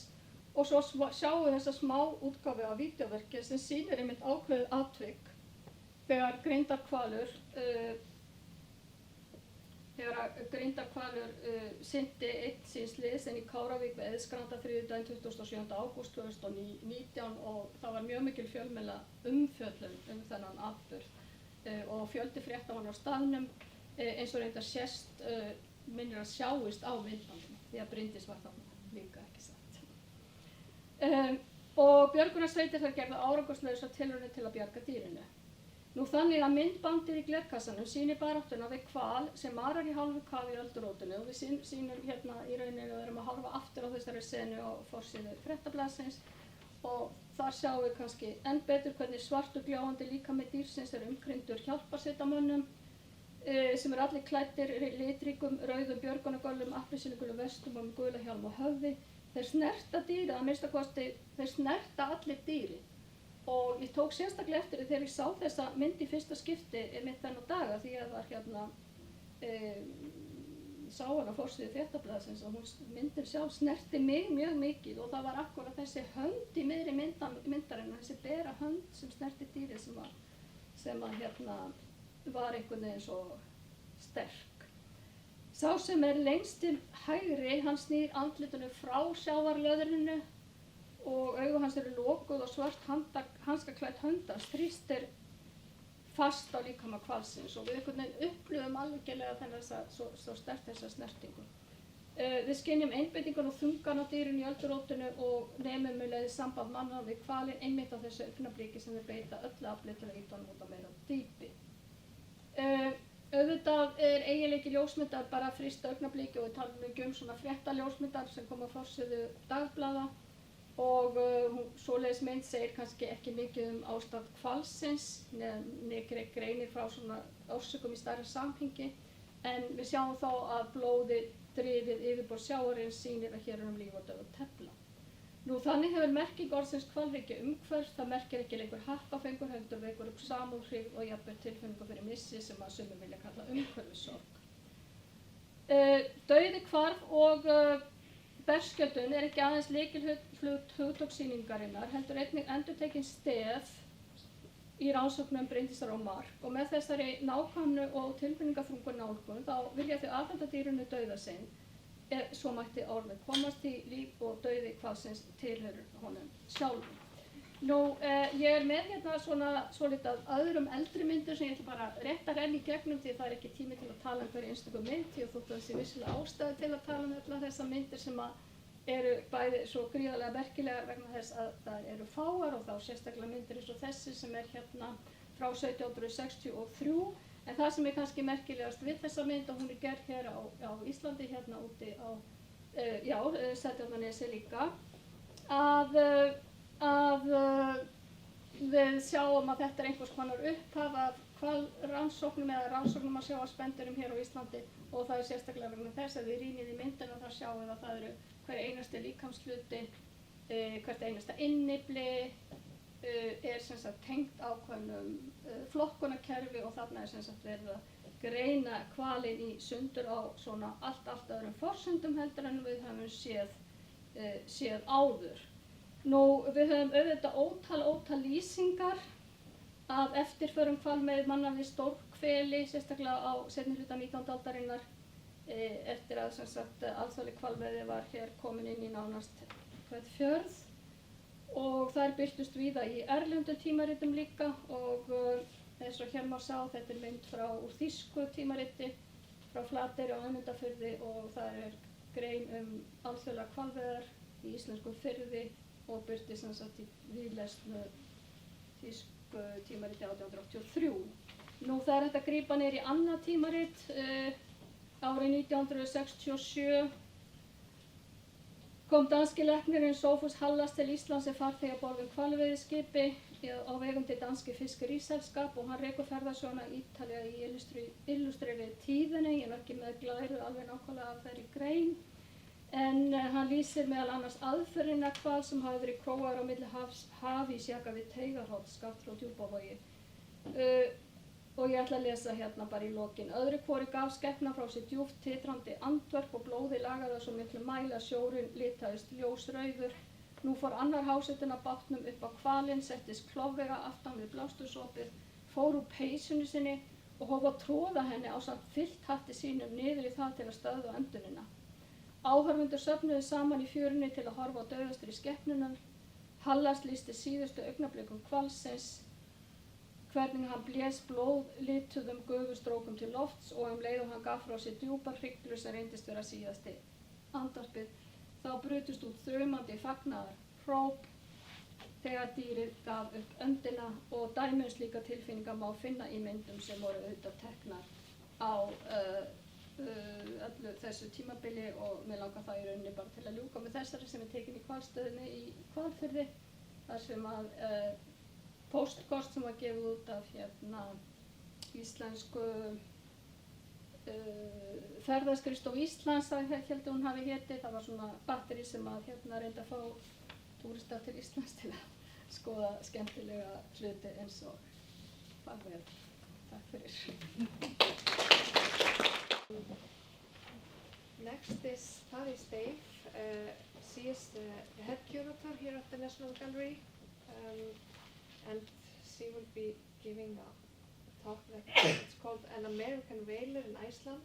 og svo sjáum við þessa smá útgáfu af vídeóverki sem sýnir einmitt ákveðið atvik þegar greindarhvalur synti einn síns liðs inn í Káravík við Eiðsgranda þriðjudaginn 27. ágúst 2019 og það var mjög mikil fjölmiðla umfjöllun þennan atburð og fjöldi fréttamanna á staðnum eins og reyndar sést minnir að sjáist á myndbandinu því að Bryndís var þarna líka, ekki satt. Og björgunarsveitir þær gerðu árangurslausar tilraunir til að bjarga dýrinu. Nú þannig að myndbandið í glerkassanum sýnir baráttuna við hval sem marar í hálfu kafi í öldurótinu og við sýnum hérna í rauninni og erum að horfa aftur á þessari senu á forsíðu Fréttablaðsins og þar sjáum við kannski enn betur hvernig svartur gljáandi líkami dýrsins umkringdur hjálparsveitamönnum sem allir klæddir litríkum, rauðum björgunargöllum, appelsínugulum vestum og gula hjálm á höfði. Þeir snerta dýrið, að minnsta kosti þeir snerta allir dýrið. Og ég tók sérstaklega eftir því þegar ég sá þessa mynd í fyrsta skipti mitt þennan daga því að það var sá hana forsíðu Fréttablaðsins og myndin sjálf snerti mig mjög mikið og það var akkúrat þessi hönd í miðri myndarinnar, þessi bera hönd sem snerti dýrið sem var einhvern veginn svo sterk. Sá sem lengst til hægri, hann snýr andlitinu frá sjávarlöðrinu og augu hans lokuð og svart hanskaklædd hönd hans þrýstir fast á líkama hvalsins og við einhvern veginn upplifum algjörlega svo sterkt þessa snertingu. Við skynjum einbeitingun og þungan á dýrinu í öldurótinu og nemum leiði samband manna við hvalinn einmitt á þessu augnabliki sem við beita öllu afli til að ýta honum út á meira dýpi. Auðvitað eiginleiki ljósmyndar bara fyrsta augnabliki og við talum ekki svona fréttaljósmyndar sem koma á forsíðu dagblaða og svoleiðis mynd segir kannski ekki mikið ástand hvalsins, greinir frá svona orsökum í stærra samhengi, en við sjáum þá að blóði drifið yfirborð sjávarins sýnir að hér líf og dauða tefla. Nú þannig hefur merking orðsins hvalreki umhverf, það merkir ekki lengur happafengur, heldur vekur upp samúðhríð og jafnvel tilfinningu fyrir missi sem að sumir vilja kalla umhverfissorg. Dauði hvarf og berskjöldun ekki aðeins lykilhlutur hugtakssýningarinnar, heldur einnig endurtekin stef í rannsóknum Bryndísar og Mark og með þessari nákvæmnu og tilfinningaþrungu nálgun þá vilja þau afhenda dýrinu dauða sinn, svo mætti orðið komast í líf og dauði hvalsins tilheyrir honum sjálfum. Nú, ég með hérna svolítið öðrum eldri myndir sem ég ætla bara rétt að renna í gegnum því það ekki tími til að tala hverju einstöku mynd því þótt það sé vissilega ástæðu til að tala allar þessar myndir sem eru bæði svo gríðarlega merkilegar vegna þess að það eru fáar og þá sérstaklega myndir eins og þessi sem hérna frá 1763 en það sem kannski merkilegast við þessa mynd og hún gerð hér á Íslandi hérna úti á Seltjarnarnesi líka að við sjáum að þetta einhvers konar upphaf af hvalrannsóknum eða rannsóknum að sjávarspendurum hér á Íslandi og það sérstaklega vegna þess að við rýnið í myndina og þar sjáum við að það eru hver einasti líkamshluti, hvert einasta innifli sem sagt tengt ákveðnum flokkunarkerfi og þarna sem sagt verið að greina hvalinn í sundur á svona allt öðrum forsendum heldur en við höfum séð áður. Nú, við höfum auðvitað ótal lýsingar af eftirförum hvalveiðimanna við stórhveli, sérstaklega á seinni hluta 19. aldarinnar, eftir að alþjóðleg hvalveiði var hér komin inn í nánast hvern fjörð og þær birtust víða í erlendum tímaritum líka og eins og hér má sjá þetta mynd úr þýsku tímariti frá Flateyri og Önundarfirði og það grein alþjóðlegar hvalveiðar í íslenskum firði og birti í viðlesnu þýsku tímariti 1883. Nú það er hægt að grípa niður í annað tímarit. Árið 1967 kom danski læknirinn Sophus Hallas til Íslands sem farþegi á borð við hvalveiðiskipi á vegum til danski fiskiríselskap og hann rekur ferðasöguna Ítalía í illustrerið tíðinni. Ég er ekki með glæru alveg nákvæmlega af þeirri grein. En hann lýsir meðal annars aðferðina hvað sem hafi verið króaður á milli hafís jaka við Teigarhóll, Skaftá og Djúpavogi. Og ég ætla að lesa hérna bara í lokin. Öðru hvori gaf skepna frá sér djúpt titrandi andvörp og blóði lagaði svo miklu mæli að sjórinn litaðist ljósrauður. Nú fór annar hásetinn af bátnum upp á hvalinn, settist klofvega aftan við blástursopið, fór úr peysunni sinni og hóf að tróða henni ásamt fyllt hatti sínum niður í það til að stöðva öndunina. Áhorfendur söfnuðu saman í fjörunni til að horfa á dauðastri skepnunar. Hallas lýsti síðustu augnablikum hvalsins, hvernig hann blés blóðlituðum gufustrókum til lofts og leið og hann gaf frá sér djúpar hrygglur sem reyndist vera síðasti andvarpið. Þá brutust út þrumandi fagnaðar hróp þegar dýrið gaf upp öndina og dæmi slíka tilfinningar má finna í myndum sem voru auðvitað teknar á öllu þessu tímabili og mér langar það í rauninni bara til að ljúka með þessari sem er tekin í hvalstöðinni í Hvalfirði þar sem að póstkort sem var gefið út af íslensku ferðaskrifstofu Íslands heldur hún hafi hétið. Það var svona batteri sem að reyndi að fá túrista til Íslands til að skoða skemmtilega hluti eins og farvel. Takk fyrir. Next is Tari Steif. She is the head curator here at the National Gallery. And she will be giving a talk that it's called An American Whaler in Iceland,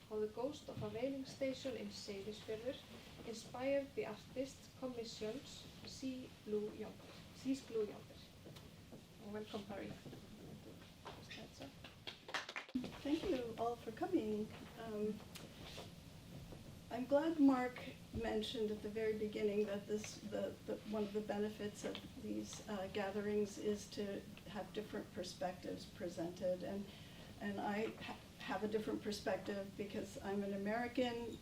how the ghost of a whaling station in Seyðisfjörður inspired the artist's commissions Sea's Blue Yonder. Welcome, Tari. Thank you all for coming. I'm glad Mark mentioned at the very beginning that one of the benefits of these gatherings is to have different perspectives presented, and I have a different perspective because I'm an American,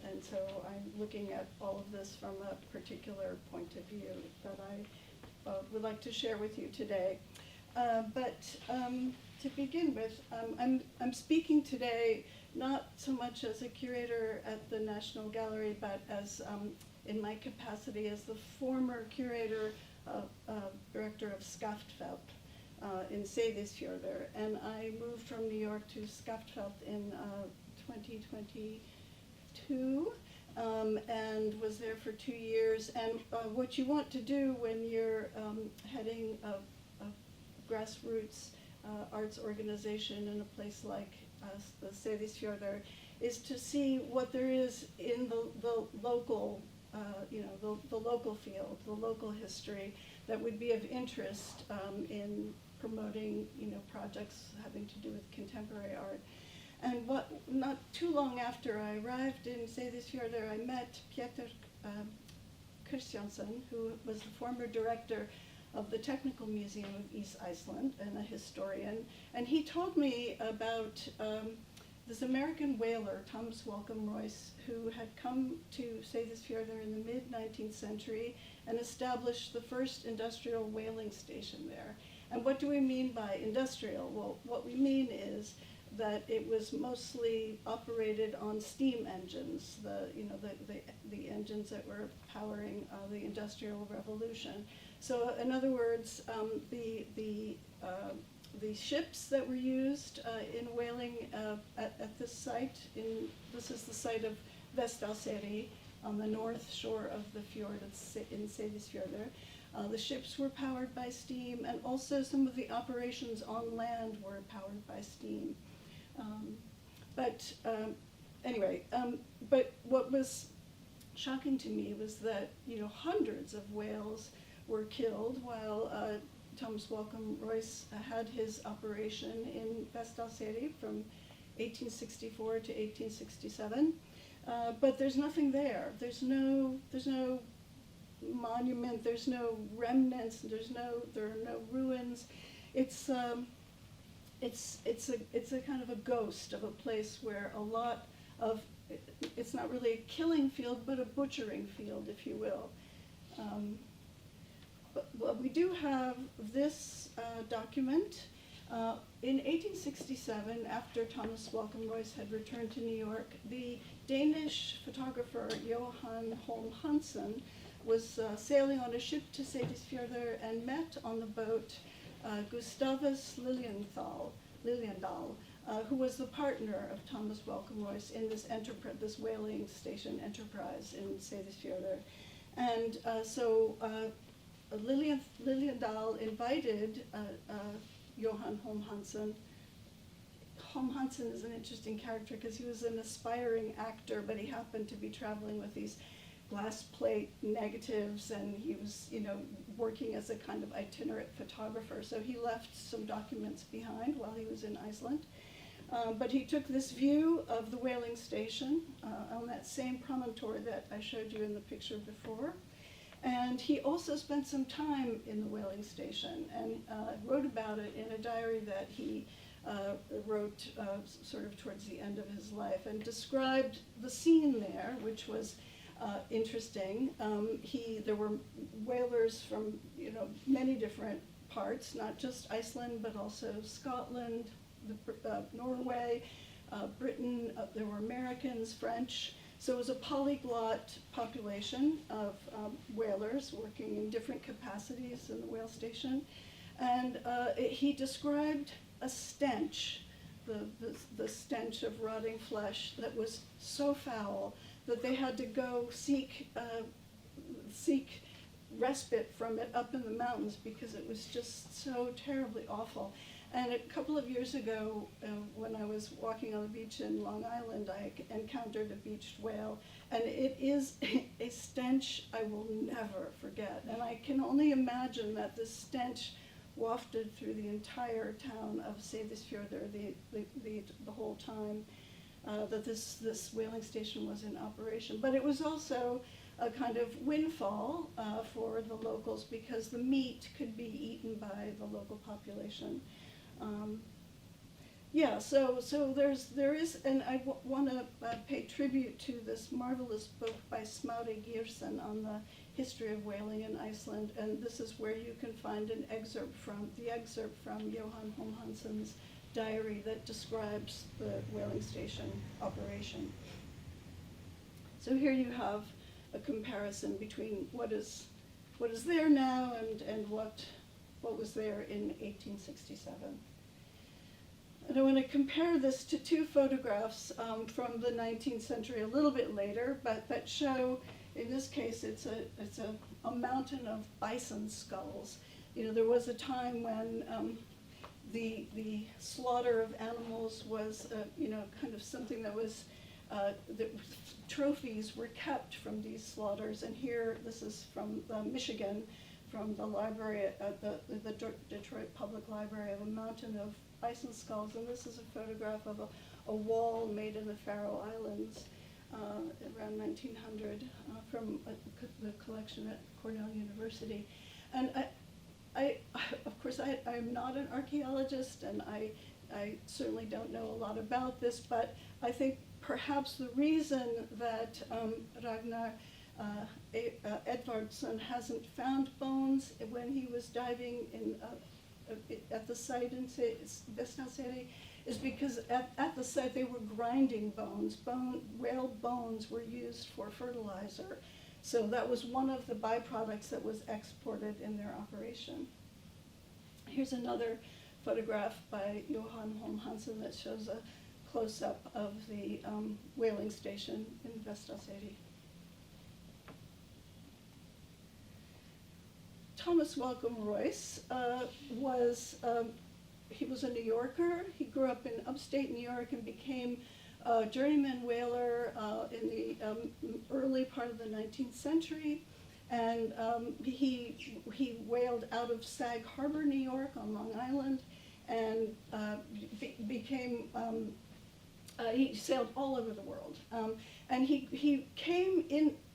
and so I'm looking at all of this from a particular point of view that I would like to share with you today. But to begin with, I'm speaking today not so much as a curator at the National Gallery, but as in my capacity as the former curator, director of Skaftfell in Seyðisfjörður. And I moved from New York to Skaftfell in 2022 and was there for 2 years. And what you want to do when you're heading a grassroots arts organization in a place like the Seyðisfjörður is to see what there is in the local, the local field, the local history that would be of interest in promoting, projects having to do with contemporary art. And not too long after I arrived in Seyðisfjörður, I met Pétur Kristjánsson, who was the former director of the Technical Museum of East Iceland and a historian, and he told me about this American whaler, Thomas Walcom Royce, who had come to Seyðisfjörður in the mid-19th century and established the first industrial whaling station there. And what do we mean by industrial? Well, what we mean is that it was mostly operated on steam engines, the engines that were powering the Industrial Revolution. So, in other words, the ships that were used in whaling at this site, this is the site of Vestdalseyri on the north shore of the fjord in Seyðisfjörður. The ships were powered by steam, and also some of the operations on land were powered by steam. But what was shocking to me was that hundreds of whales were killed while Thomas Walcom Royce had his operation in Vestdalseyri from 1864 to 1867. But there's nothing there. There's no monument. There's no remnants. There are no ruins. It's it's a kind of a ghost of a place where a lot of, it's not really a killing field, but a butchering field, if you will. But we do have this document. In 1867, after Thomas Welcome Royce had returned to New York, the Danish photographer Johan Holm Hansen was sailing on a ship to Seyðisfjörður and met on the boat Gustavus Lilienthal, who was the partner of Thomas Welcome Royce in this whaling station enterprise in Seyðisfjörður. And so Lilienthal invited Johan Holm Hansen. Holm Hansen is an interesting character because he was an aspiring actor, but he happened to be traveling with these glass plate negatives, and he was, working as a kind of itinerant photographer. So he left some documents behind while he was in Iceland. But he took this view of the whaling station on that same promontory that I showed you in the picture before. And he also spent some time in the whaling station and wrote about it in a diary that he wrote sort of towards the end of his life, and described the scene there, which was interesting. There were whalers from many different parts, not just Iceland, but also Scotland, Norway, Britain. There were Americans, French. So it was a polyglot population of whalers working in different capacities in the whale station. And he described a stench, the stench of rotting flesh that was so foul that they had to go seek respite from it up in the mountains because it was just so terribly awful. And a couple of years ago, when I was walking on the beach in Long Island, I encountered a beached whale, and it is a stench I will never forget. And I can only imagine that this stench wafted through the entire town of Seyðisfjörður the whole time that this whaling station was in operation. But it was also a kind of windfall for the locals because the meat could be eaten by the local population. So there is, and I want to pay tribute to this marvelous book by Smári Geirsson on the history of whaling in Iceland, and this is where you can find an excerpt from Johan Holm Hansen's diary that describes the whaling station operation. So here you have a comparison between what is there now and what was there in 1867. And I want to compare this to two photographs from the 19th century, a little bit later, but that show, in this case, it's a mountain of bison skulls. There was a time when the slaughter of animals was, kind of something that was, trophies were kept from these slaughters. And here, this is from Michigan, from the library at the Detroit Public Library, of a mountain of bison skulls. And this is a photograph of a wall made in the Faroe Islands around 1900 from the collection at Cornell University. And of course, I'm not an archaeologist, and I certainly don't know a lot about this, but I think perhaps the reason that Ragnar Edvardsson hasn't found bones when he was diving at the site in Vestneseyri is because at the site they were grinding bones. Whale bones were used for fertilizer. So that was one of the byproducts that was exported in their operation. Here's another photograph by Johan Holm Hansen that shows a close-up of the whaling station in Vestneseyri. Thomas Welcome Royce was a New Yorker. He grew up in upstate New York and became a journeyman whaler in the early part of the 19th century. And he whaled out of Sag Harbor, New York on Long Island, and he sailed all over the world. And he came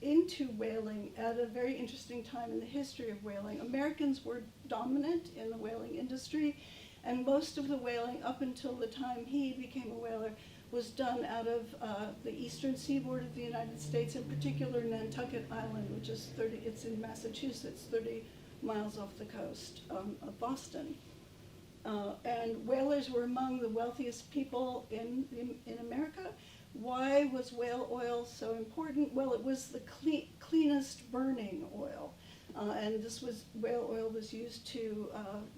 into whaling at a very interesting time in the history of whaling. Americans were dominant in the whaling industry, And most of the whaling up until the time he became a whaler was done out of the eastern seaboard of the United States, in particular Nantucket Island, which is it's in Massachusetts, 30 miles off the coast of Boston. And whalers were among the wealthiest people in America. Why was whale oil so important? Well, it was the cleanest burning oil. And whale oil was used to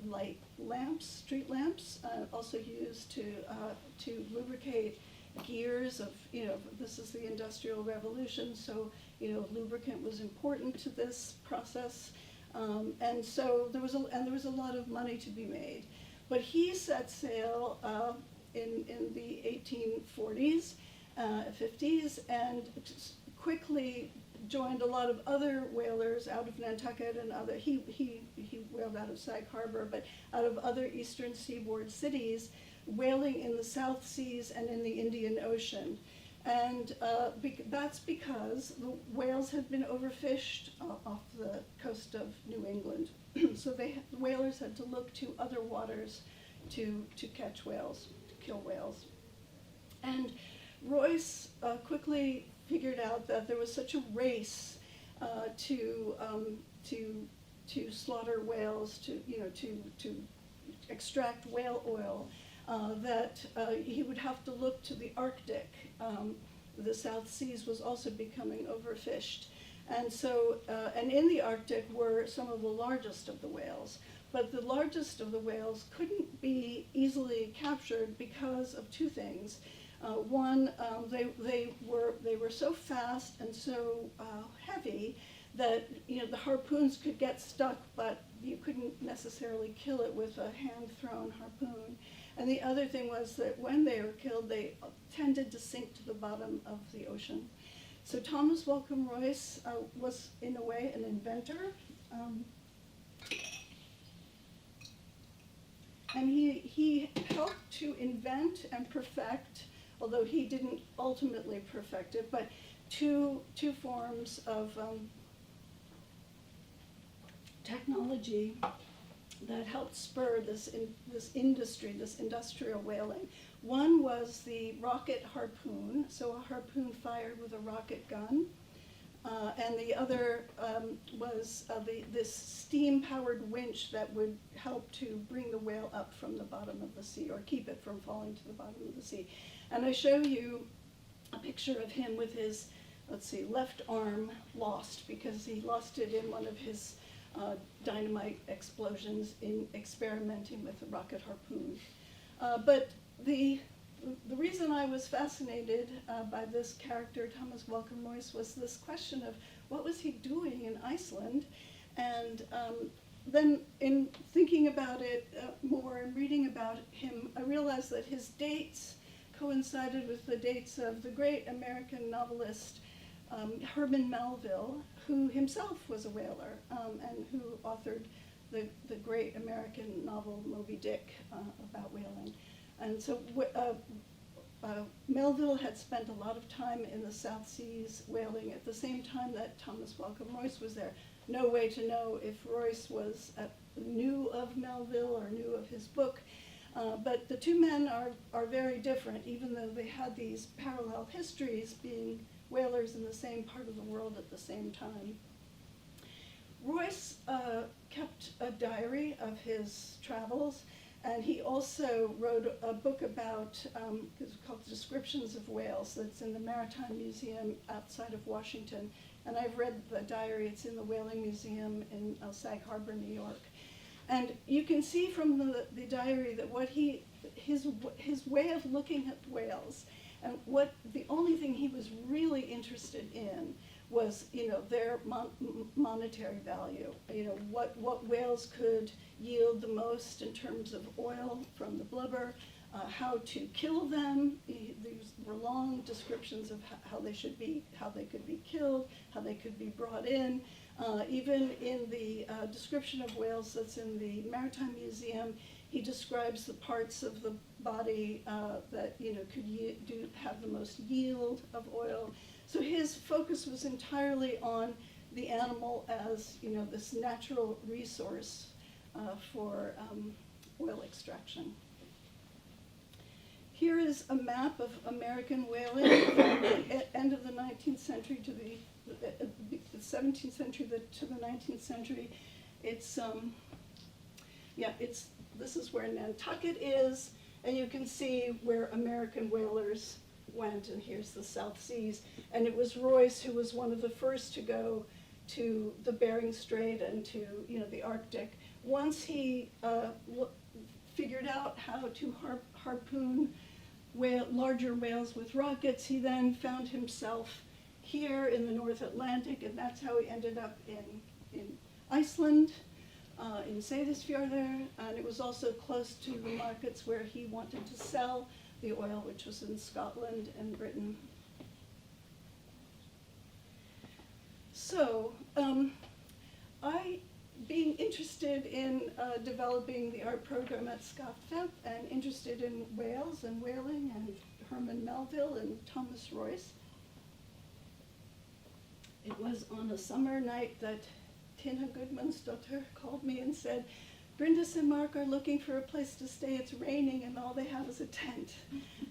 light lamps, street lamps, also used to lubricate gears of, this is the Industrial Revolution, so, lubricant was important to this process. And so there was a lot of money to be made. But he set sail in the 1840s, 50s, and quickly joined a lot of other whalers out of Nantucket and other, he whaled out of Sag Harbor, but out of other eastern seaboard cities, whaling in the South Seas and in the Indian Ocean. And that's because the whales had been overfished off the coast of New England. So the whalers had to look to other waters to catch whales, to kill whales. And Royce quickly figured out that there was such a race to slaughter whales, to extract whale oil, that he would have to look to the Arctic. The South Seas was also becoming overfished. And so, and in the Arctic were some of the largest of the whales. But the largest of the whales couldn't be easily captured because of two things. One, they were so fast and so heavy that the harpoons could get stuck, but you couldn't necessarily kill it with a hand-thrown harpoon. And the other thing was that when they were killed, they tended to sink to the bottom of the ocean. So Thomas Welcome Royce was, in a way, an inventor. And he helped to invent and perfect, although he didn't ultimately perfect it, but two forms of technology that helped spur this industry, this industrial whaling. One was the rocket harpoon, so a harpoon fired with a rocket gun. And the other was this steam-powered winch that would help to bring the whale up from the bottom of the sea, or keep it from falling to the bottom of the sea. And I show you a picture of him with his, left arm lost, because he lost it in one of his dynamite explosions in experimenting with the rocket harpoon. But the reason I was fascinated by this character, Thomas Welcome Royce, was this question of what was he doing in Iceland? And then in thinking about it more and reading about him, I realized that his dates coincided with the dates of the great American novelist Herman Melville, who himself was a whaler and who authored the great American novel Moby Dick about whaling. And so Melville had spent a lot of time in the South Seas whaling at the same time that Thomas Welcome Royce was there. No way to know if Royce knew of Melville or knew of his book. But the two men are very different, even though they had these parallel histories, being whalers in the same part of the world at the same time. Royce kept a diary of his travels, and he also wrote a book about, it's called Descriptions of Whales, that's in the Maritime Museum outside of Washington. And I've read the diary, it's in the Whaling Museum in Sag Harbor, New York. And you can see from the diary that his way of looking at whales, and the only thing he was really interested in was, their monetary value. What whales could yield the most in terms of oil from the blubber, how to kill them. These were long descriptions of how they could be killed, how they could be brought in. Even in the description of whales that's in the Maritime Museum, he describes the parts of the body that could have the most yield of oil. So his focus was entirely on the animal as this natural resource for oil extraction. Here is a map of American whaling from the end of the 19th century to the 17th century to the 19th century. It's this is where Nantucket is, and you can see where American whalers went, and here's the South Seas. And it was Royce who was one of the first to go to the Bering Strait and to the Arctic. Once he figured out how to harpoon larger whales with rockets, he then found himself here in the North Atlantic, and that's how he ended up in Iceland, in Seyðisfjörður, and it was also close to the markets where he wanted to sell the oil, which was in Scotland and Britain. So, being interested in developing the art program at Skaffeldt and interested in whales and whaling and Herman Melville and Thomas Royce, it was on a summer night that Tina Gudmundsdottir called me and said, Bryndis and Mark are looking for a place to stay. It's raining and all they have is a tent.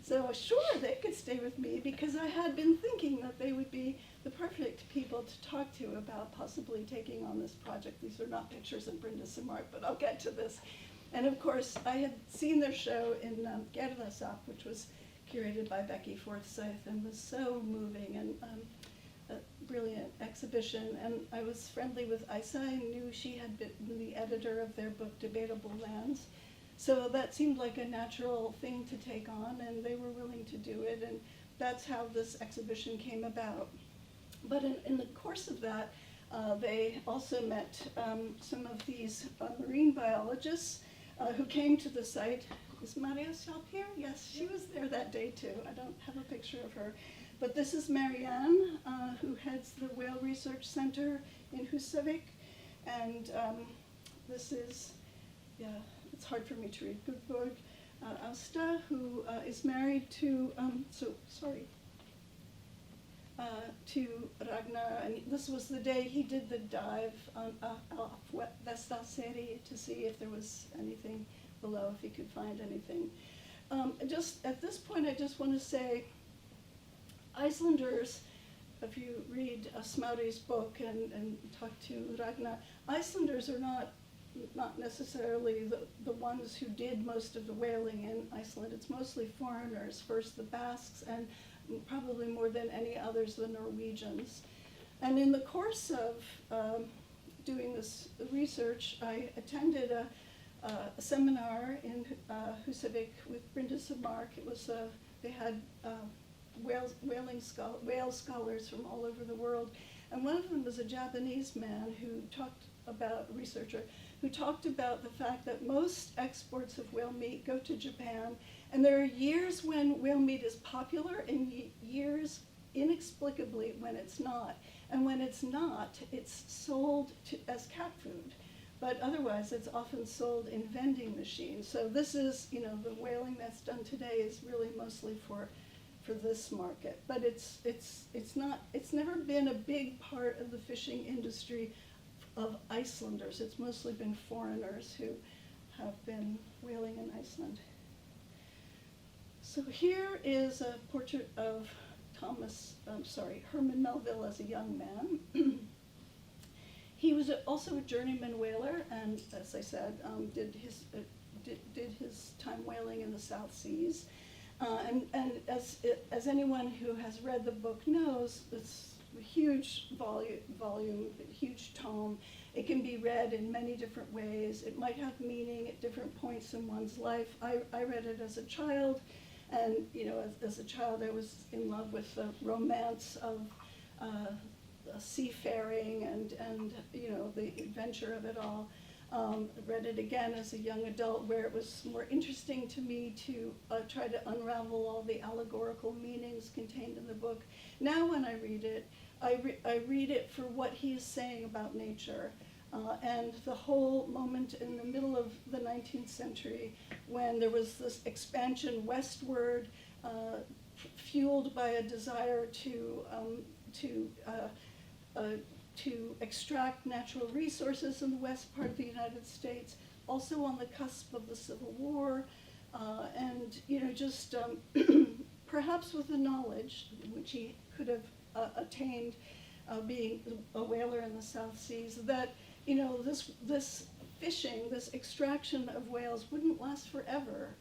So sure, they could stay with me because I had been thinking that they would be the perfect people to talk to about possibly taking on this project. These are not pictures of Bryndis and Mark, but I'll get to this. And of course, I had seen their show in Gerðarsafn, which was curated by Becky Forsyth and was so moving and a brilliant exhibition. And I was friendly with Isa and knew she had been the editor of their book, Debatable Lands. So that seemed like a natural thing to take on, and they were willing to do it, and that's how this exhibition came about. But in the course of that, they also met some of these marine biologists who came to the site. Is Maria Schaap here? Yes, she was there that day too. I don't have a picture of her. But this is Marianne, who heads the Whale Research Center in Húsavík. And this is, it's hard for me to read, Gudborg Austa, who is married to, to Ragnar. And this was the day he did the dive on Vestdalseyri to see if there was anything below, if he could find anything. Just at this point, I just want to say, Icelanders, if you read Smári's book and talk to Ragnar, Icelanders are not necessarily the ones who did most of the whaling in Iceland. It's mostly foreigners, first the Basques, and probably more than any others, the Norwegians. And in the course of doing this research, I attended a seminar in Húsavík with Bryndis and Mark. It was they had whale scholars from all over the world, and one of them was a Japanese man a researcher who talked about the fact that most exports of whale meat go to Japan, and there are years when whale meat is popular and years inexplicably when it's not. And when it's not, it's sold as cat food. But otherwise, it's often sold in vending machines. So this is, the whaling that's done today is really mostly for this market. But it's never been a big part of the fishing industry of Icelanders. It's mostly been foreigners who have been whaling in Iceland. So here is a portrait of Herman Melville as a young man. He was also a journeyman whaler, and as I said, did his time whaling in the South Seas. And as anyone who has read the book knows, it's a huge volume, a huge tome. It can be read in many different ways. It might have meaning at different points in one's life. I read it as a child, and as a child I was in love with the romance of seafaring and the adventure of it all. Read it again as a young adult, where it was more interesting to me to try to unravel all the allegorical meanings contained in the book. Now when I read it, I read it for what he is saying about nature. And the whole moment in the middle of the 19th century when there was this expansion westward, fueled by a desire to extract natural resources in the west part of the United States, also on the cusp of the Civil War, and just perhaps with the knowledge which he could have attained being a whaler in the South Seas, that this fishing, this extraction of whales wouldn't last forever.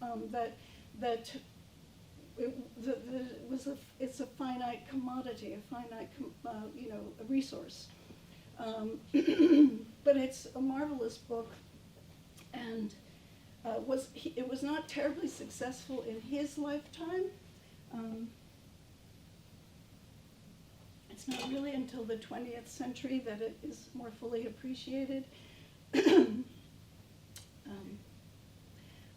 It's a finite commodity, a finite a resource. But it's a marvelous book, and it was not terribly successful in his lifetime. It's not really until the 20th century that it is more fully appreciated.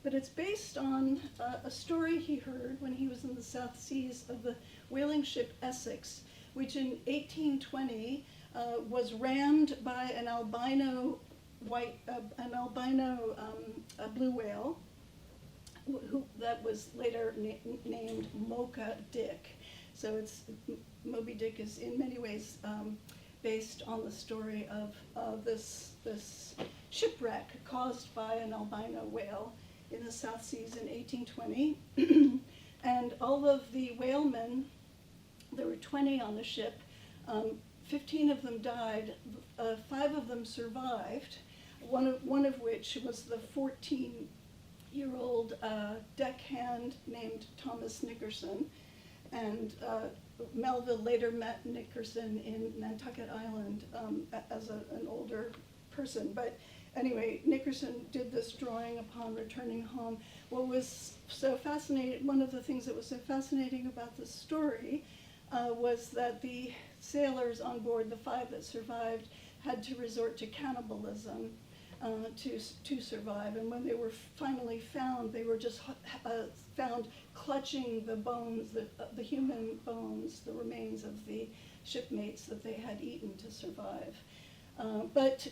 But it's based on a story he heard when he was in the South Seas of the whaling ship Essex, which in 1820 was rammed by an albino blue whale, that was later named Mocha Dick. So Moby Dick is in many ways based on the story of this shipwreck caused by an albino whale in the South Seas in 1820. And all of the whalemen, there were 20 on the ship, 15 of them died, 5 of them survived, one of which was the 14-year-old deckhand named Thomas Nickerson. And Melville later met Nickerson in Nantucket Island as an older person. But anyway, Nickerson did this drawing upon returning home. What was so fascinating, one of the things that was so fascinating about this story was that the sailors on board, the 5 that survived, had to resort to cannibalism to survive. And when they were finally found, they were just found clutching the bones, the human bones, the remains of the shipmates that they had eaten to survive. But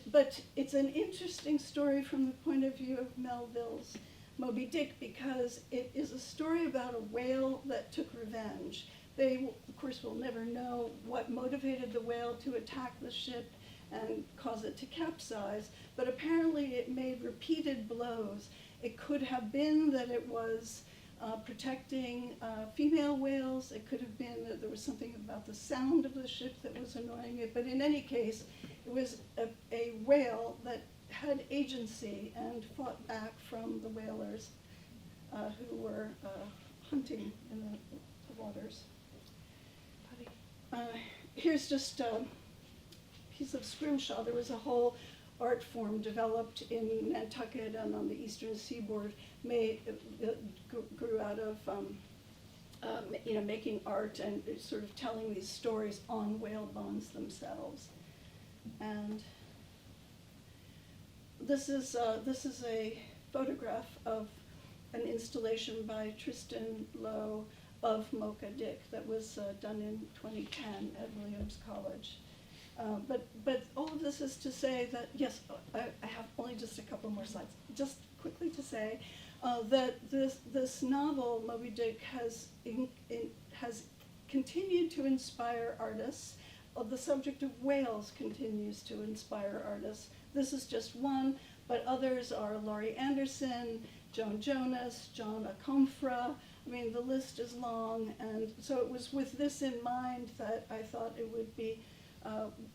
it's an interesting story from the point of view of Melville's Moby Dick, because it is a story about a whale that took revenge. They, of course, will never know what motivated the whale to attack the ship and cause it to capsize, but apparently it made repeated blows. It could have been that it was protecting female whales. It could have been that there was something about the sound of the ship that was annoying it, but in any case, it was a whale that had agency and fought back from the whalers who were hunting in the waters. Here's just a piece of scrimshaw. There was a whole art form developed in Nantucket and on the eastern seaboard, grew out of making art and sort of telling these stories on whale bones themselves. And this is a photograph of an installation by Tristan Lowe of Mocha Dick that was done in 2010 at Williams College. But all of this is to say that, yes, I have only just a couple more slides. Just quickly to say that this novel, Moby Dick, has continued to inspire artists. The subject of whales continues to inspire artists. This is just one, but others are Laurie Anderson, Joan Jonas, John Akomfra. I mean, the list is long, and so it was with this in mind that I thought it would be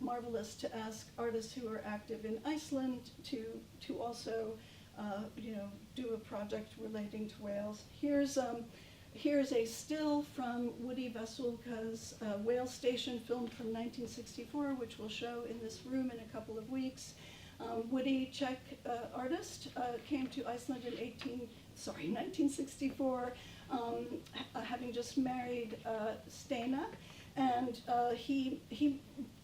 marvelous to ask artists who are active in Iceland to also do a project relating to whales. Here's a still from Woody Vasulka's Whale Station, filmed from 1964, which we'll show in this room in a couple of weeks. Woody, Czech artist, came to Iceland in 1964, having just married Stena. And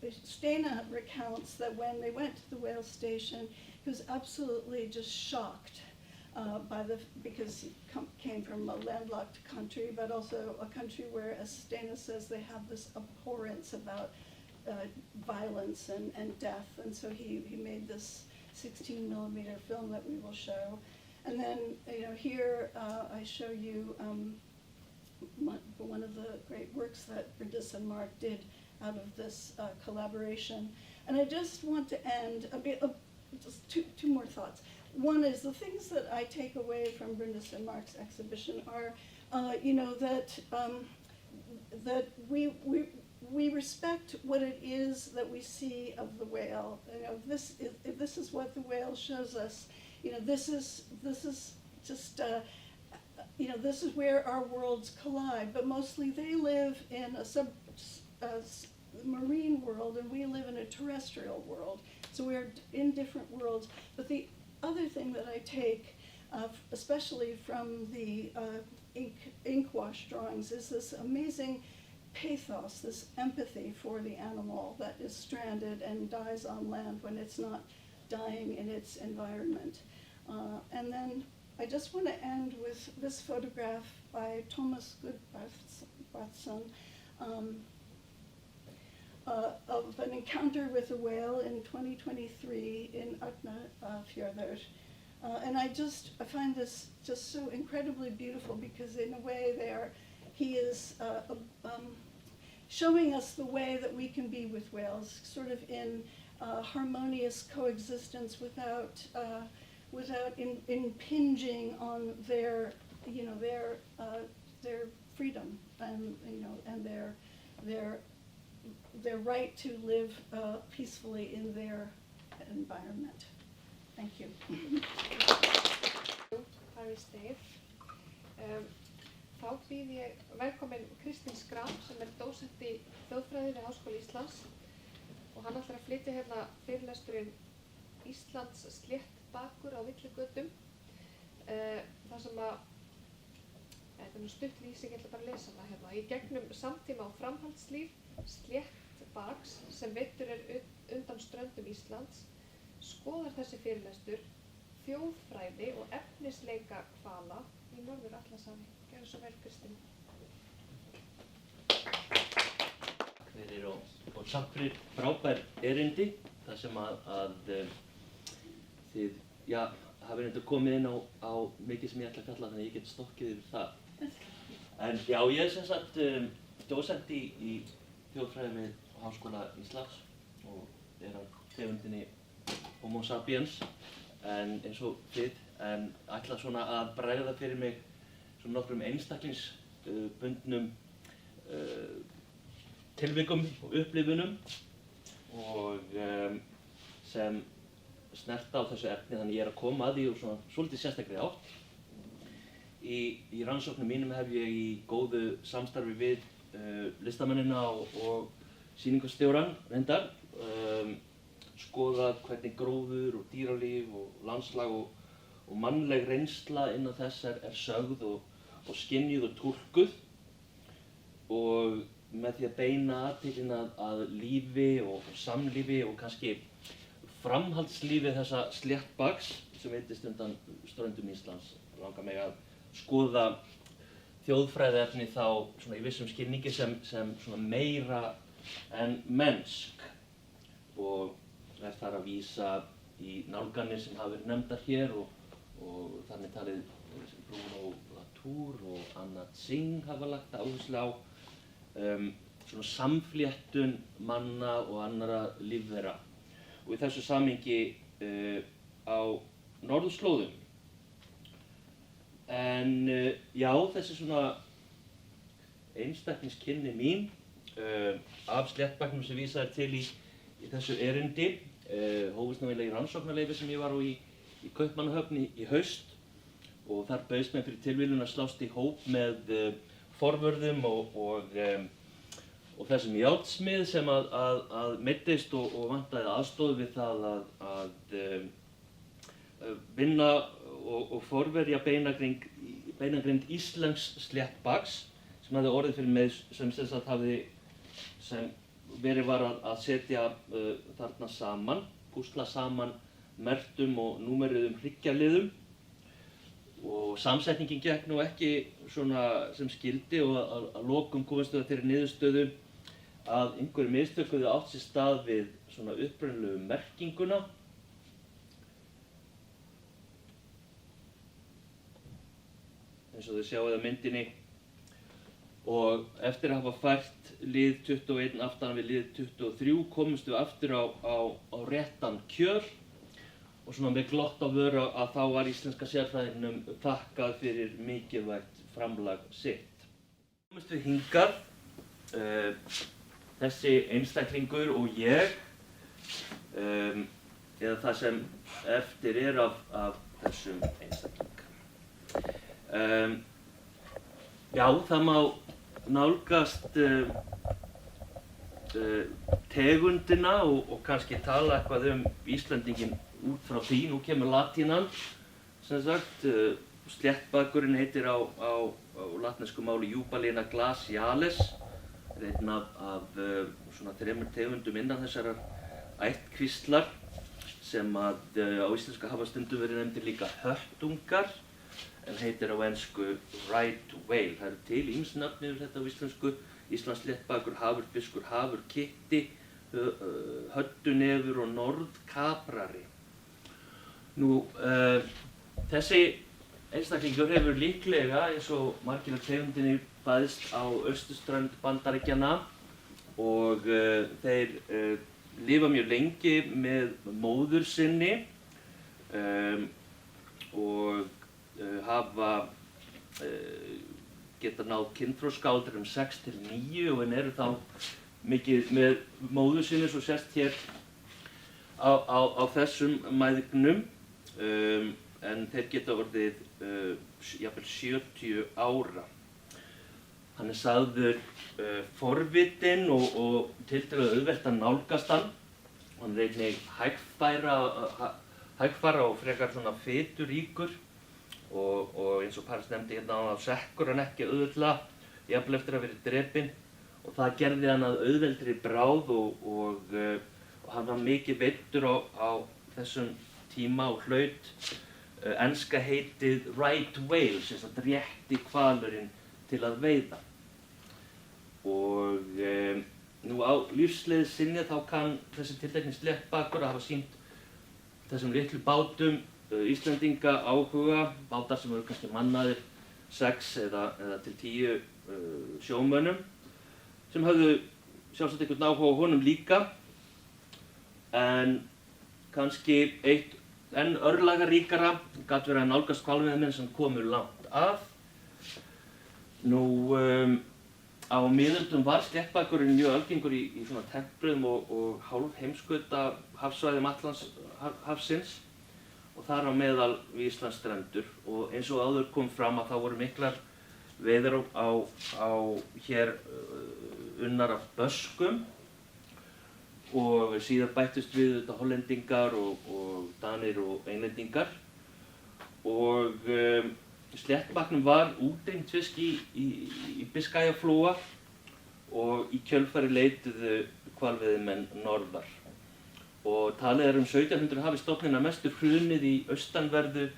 Stena recounts that when they went to the whale station, he was absolutely just shocked because he came from a landlocked country, but also a country where, as Stena says, they have this abhorrence about violence and death. And so he made this 16mm film that we will show. And then, here I show you one of the great works that Bryndis and Mark did out of this collaboration. And I just want to end just two more thoughts. one is the things that I take away from Brindis and Mark's exhibition are, that we respect what it is that we see of the whale. If this is what the whale shows us, this is just this is where our worlds collide. But mostly they live in a marine world, and we live in a terrestrial world. So we're in different worlds. But the other thing that I take, especially from the ink wash drawings, is this amazing pathos, this empathy for the animal that is stranded and dies on land when it's not dying in its environment. And then I just want to end with this photograph by Thomas Gudbrandsson of an encounter with a whale in 2023 in Arnarfjörður. And I find this just so incredibly beautiful, because in a way he is showing us the way that we can be with whales, sort of in harmonious coexistence without impinging on their freedom and their right to live peacefully in their environment. Thank you. Harry Stave. Þá býð ég velkomin Kristín Schram, sem dósent í þjóðfræði við Háskóla Íslands, og hann ætlar að flytja hérna fyrirlesturinn Íslands sléttbakur á villigötum. Það sem þetta er stutt lýsing, ég ætla bara að lesa það hérna. Í gegnum samtíma og framhaldslíf sléttbaks sem veiddur undan ströndum Íslands skoðar þessi fyrirlestur þjóðfræði og efnisleika hvala í Norður-Atlantshafi. Gjörðu svo vel, Kristín. Fyrir og takk fyrir frábær erindi, þar sem að þið, hafið reynda komið inn á mikið sem ég ætla að kalla, þannig að ég get stokkið yfir það. En já, ég er sem sagt dósent í þjóðfræði við Háskóla Íslands og er á tegundinni Homo sapiens, en eins og þið, en ætla svona að bregða fyrir mig svona nokkrum einstaklingsbundnum tilvikum og upplifunum og sem snerta á þessu efni, þannig ég er að koma að því úr svona svolítið sérstakri átt. Í rannsóknum mínum hef ég í góðu samstarfi við listamennina og sýningarstjórann reyndar skoðað hvernig gróður og dýralíf og landslag og mannleg reynsla innan þess er sögð og skynjuð og túlkuð, og með því að beina athyglina að lífi og samlífi og kannski framhaldslífi þessa sléttbaks sem veiddist undan ströndum Íslands, langar mig að skoða þjóðfræðiefni þá svona í vissum skilningi sem svona meira en mennsk, og er þar að vísa í nálganir sem hafa verið nefndar hér og þannig talið Bruno Latour og Anna Tsing hafa lagt áherslu á svona samfléttun manna og annarra lífvera. Og í þessu samhengi á norðurslóðum. En já, þessi svona einstaklingskinni mín af sléttbaknum sem vísað er til í þessu erindi hófust náttúrulega í rannsóknarleyfi sem ég var á í Kaupmannahöfn í haust, og þar bauðst mér fyrir tilviljun að slást í hóp með forvörðum og þessum járnsmið sem að meiddist og vantaði aðstoð við það að vinna og forverja beinagrind íslensks sléttbaks sem hafði orðið fyrir mig sem verið var að setja þarna saman, púsla saman merktum og númeruðum hryggjarliðum, og samsetningin gekk nú ekki svona sem skyldi, og að lokum komast við að þeirri niðurstöðu að einhverju mistök höfðu átt sér stað við svona upprunalegu merkinguna. Eins og þið sjáið á myndinni, og eftir að hafa fært lið 21 aftan við lið 23 komumst við aftur á réttan kjöl, og svona með glott á vöru að þá var íslenska sérfræðingnum þakkað fyrir mikilvægt framlag sitt. Komumst við hingað, þessi einstaklingur og ég, eða það sem eftir er af þessum einstakling. Já, það má nálgast tegundina og kannski tala eitthvað Íslendinginn út frá því. Nú kemur latínan, sem sagt. Sléttbakurinn heitir á latnesku máli Jubalina glacialis. Það einn af svona 3 tegundum innan þessarar ættkvíslar sem á íslenska hafa stundum verið nefndir líka höttungar en heitir á ensku right whale. Það eru til ýmis nöfn yfir þetta á íslensku. Íslandssléttbakur, hafurfiskur, hafurkitti, höttunefur og norðkaprari. Nú, þessi einstaklingur hefur líklega, eins og margir af tegundinni, fæðst á austurströnd Bandaríkjanna og þeir lifa mjög lengi með móður sinni og hafa geta náð kynþroska á aldrinum 6 til 9 og en eru þá mikið með móður sinni, svo sést hér á þessum mæðgnum, en þeir geta orðið jafnvel 70 ára. Hann er sagður forvitinn og tiltölulega auðvelt að nálgast hann. Hann er einnig hægfara og frekar svona fituríkur og eins og Paris nefndi hérna á sekkur hann ekki auðveldlega, jafnvel eftir að vera drepinn og það gerði hann að auðveldri bráð og hann var mikið veiddur á þessum tíma og hlaut enska heitið right whale, sem sagt rétti hvalurinn til að veiða. Og nú á lífsleið sinni þá kann þessi tiltekni sléttbakur að hafa sýnt þessum litlu bátum Íslendinga áhuga, bátar sem eru kannski mannaðir 6 eða til 10 sjómönnum sem höfðu sjálfsagt einhvern áhuga á honum líka, en kannski eitt enn örlagaríkara gat verið að nálgast hvalveiðimenn sem komu langt að. Nú, á miðöldum var sléttbakurinn mjög algengur í svona tempruðum og hálfheimskauta hafsvæðum Atlantshafsins og þar á meðal við Íslandsstrendur, og eins og áður kom fram að þá voru miklar veiðar á hér unnar af böskum og síðar bættust við þetta hollendingar og danir og englendingar og sléttbaknum var útrýmt fisk í Biskajaflóa og í kjölfari leituðu hvalveiðimenn norðar. Og talið 1700 hafi stofninn að mestu hrunið í austanverðu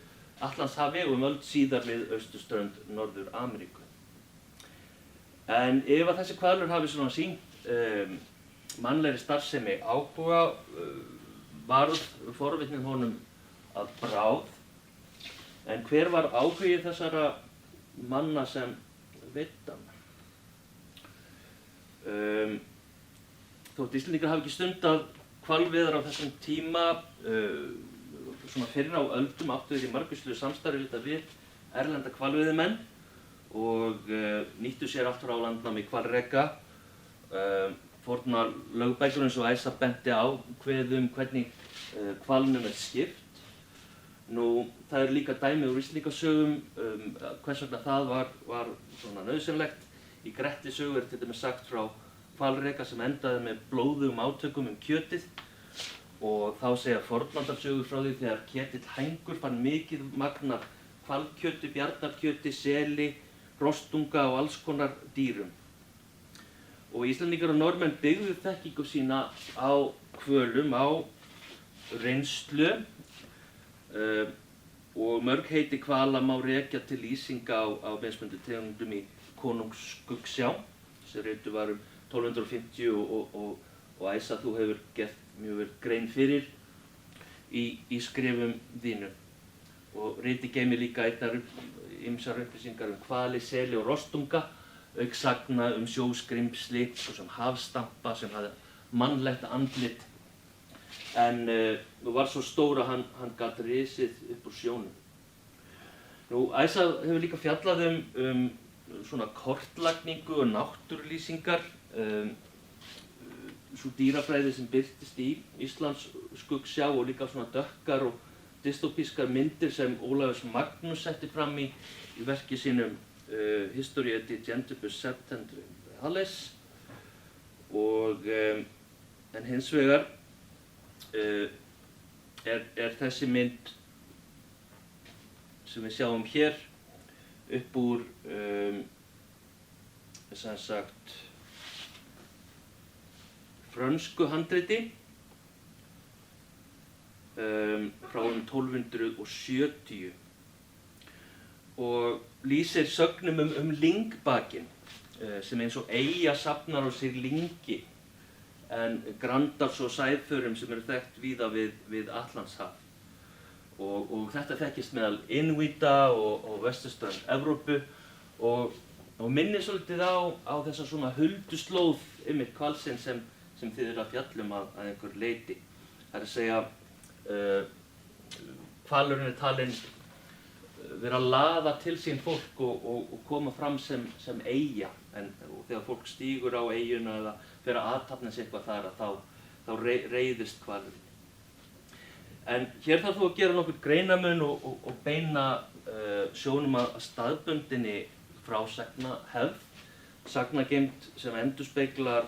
Atlantshafi og öld síðar við austurströnd Norður-Ameríku. En ef að þessi hvalur hafi svona sýnt mannlegri starfsemi áhuga, varð forvitnin honum að bráð. En hver var áhugi þessara manna sem veiddu hann? Þótt Íslendingar hafi ekki stundað hvalveiðar á þessum tíma, svona fyrr á öldum áttu þeir í margvíslegu samstarfi við erlenda hvalveiðimenn og nýttu sér allt frá landnámi hvalreka. Fornar lögbækur eins og Æsa benti á kveða hvernig hvalnum skipt. Nú, það líka dæmi úr Íslendingasögum hvers vegna það var svona nauðsynlegt. Í Grettis sögu til dæmis sagt frá hvalreka sem endaði með blóðugum átökum kjötið og þá segja fornaldarsögur frá því þegar Ketill hængur fann mikið magn af hvalkjöti, bjarnarkjöti, seli, rostunga og alls konar dýrum. Og Íslendingar og Norðmenn byggðu þekkingu sína á hvölum, á reynslu og mörg heiti hvala má rekja til lýsinga á mismunandi tegundum í Konungsskuggsjá sem rituð var 1250 og Æsa, þú hefur gert mjög vel grein fyrir í skrifum þínu. Og ritið geymir líka ýmsar upplýsingar hvali, seli og rostunga, auk sagna sjóskrimsli, svo sem hafstampa sem hafði mannlegt andlit en nú var svo stór að hann gat risið upp úr sjónum. Nú, Æsa hefur líka fjallað um svona kortlagningu og náttúrulýsingar, svo dýrafræði sem birtist í Íslands skuggsjá og líka svona dökkar og dystopískar myndir sem Ólafur Magnús setti fram í verki sínum Historia di Gentibus Septentrales og en hins vegar er þessi mynd sem við sjáum hér upp úr sem sagt frönsku handriti frá 1270 og lýsir sögnum lyngbakinn sem eins og eyja safnar á sig lyngi en Grandals og sæðförum sem eru þekkt víða við Atlantshaf og þetta þekkist meðal Inuita og vesturströnd Evrópu og minnir svolítið á þessa svona hulduslóð einmitt hvalsins sem þið eru að fjalla að einhver leyti. Það er að segja hvalurinn er talinn vera að laða til sín fólk og koma fram sem eyja og þegar fólk stígur á eyjuna eða fer að athafna sig eitthvað þar þá reiðist hvalurinn. En hér þarf þú að gera nokkur greinamun og beina sjónum að staðbundinni frásagnahefð, sagnageymd sem endurspeglar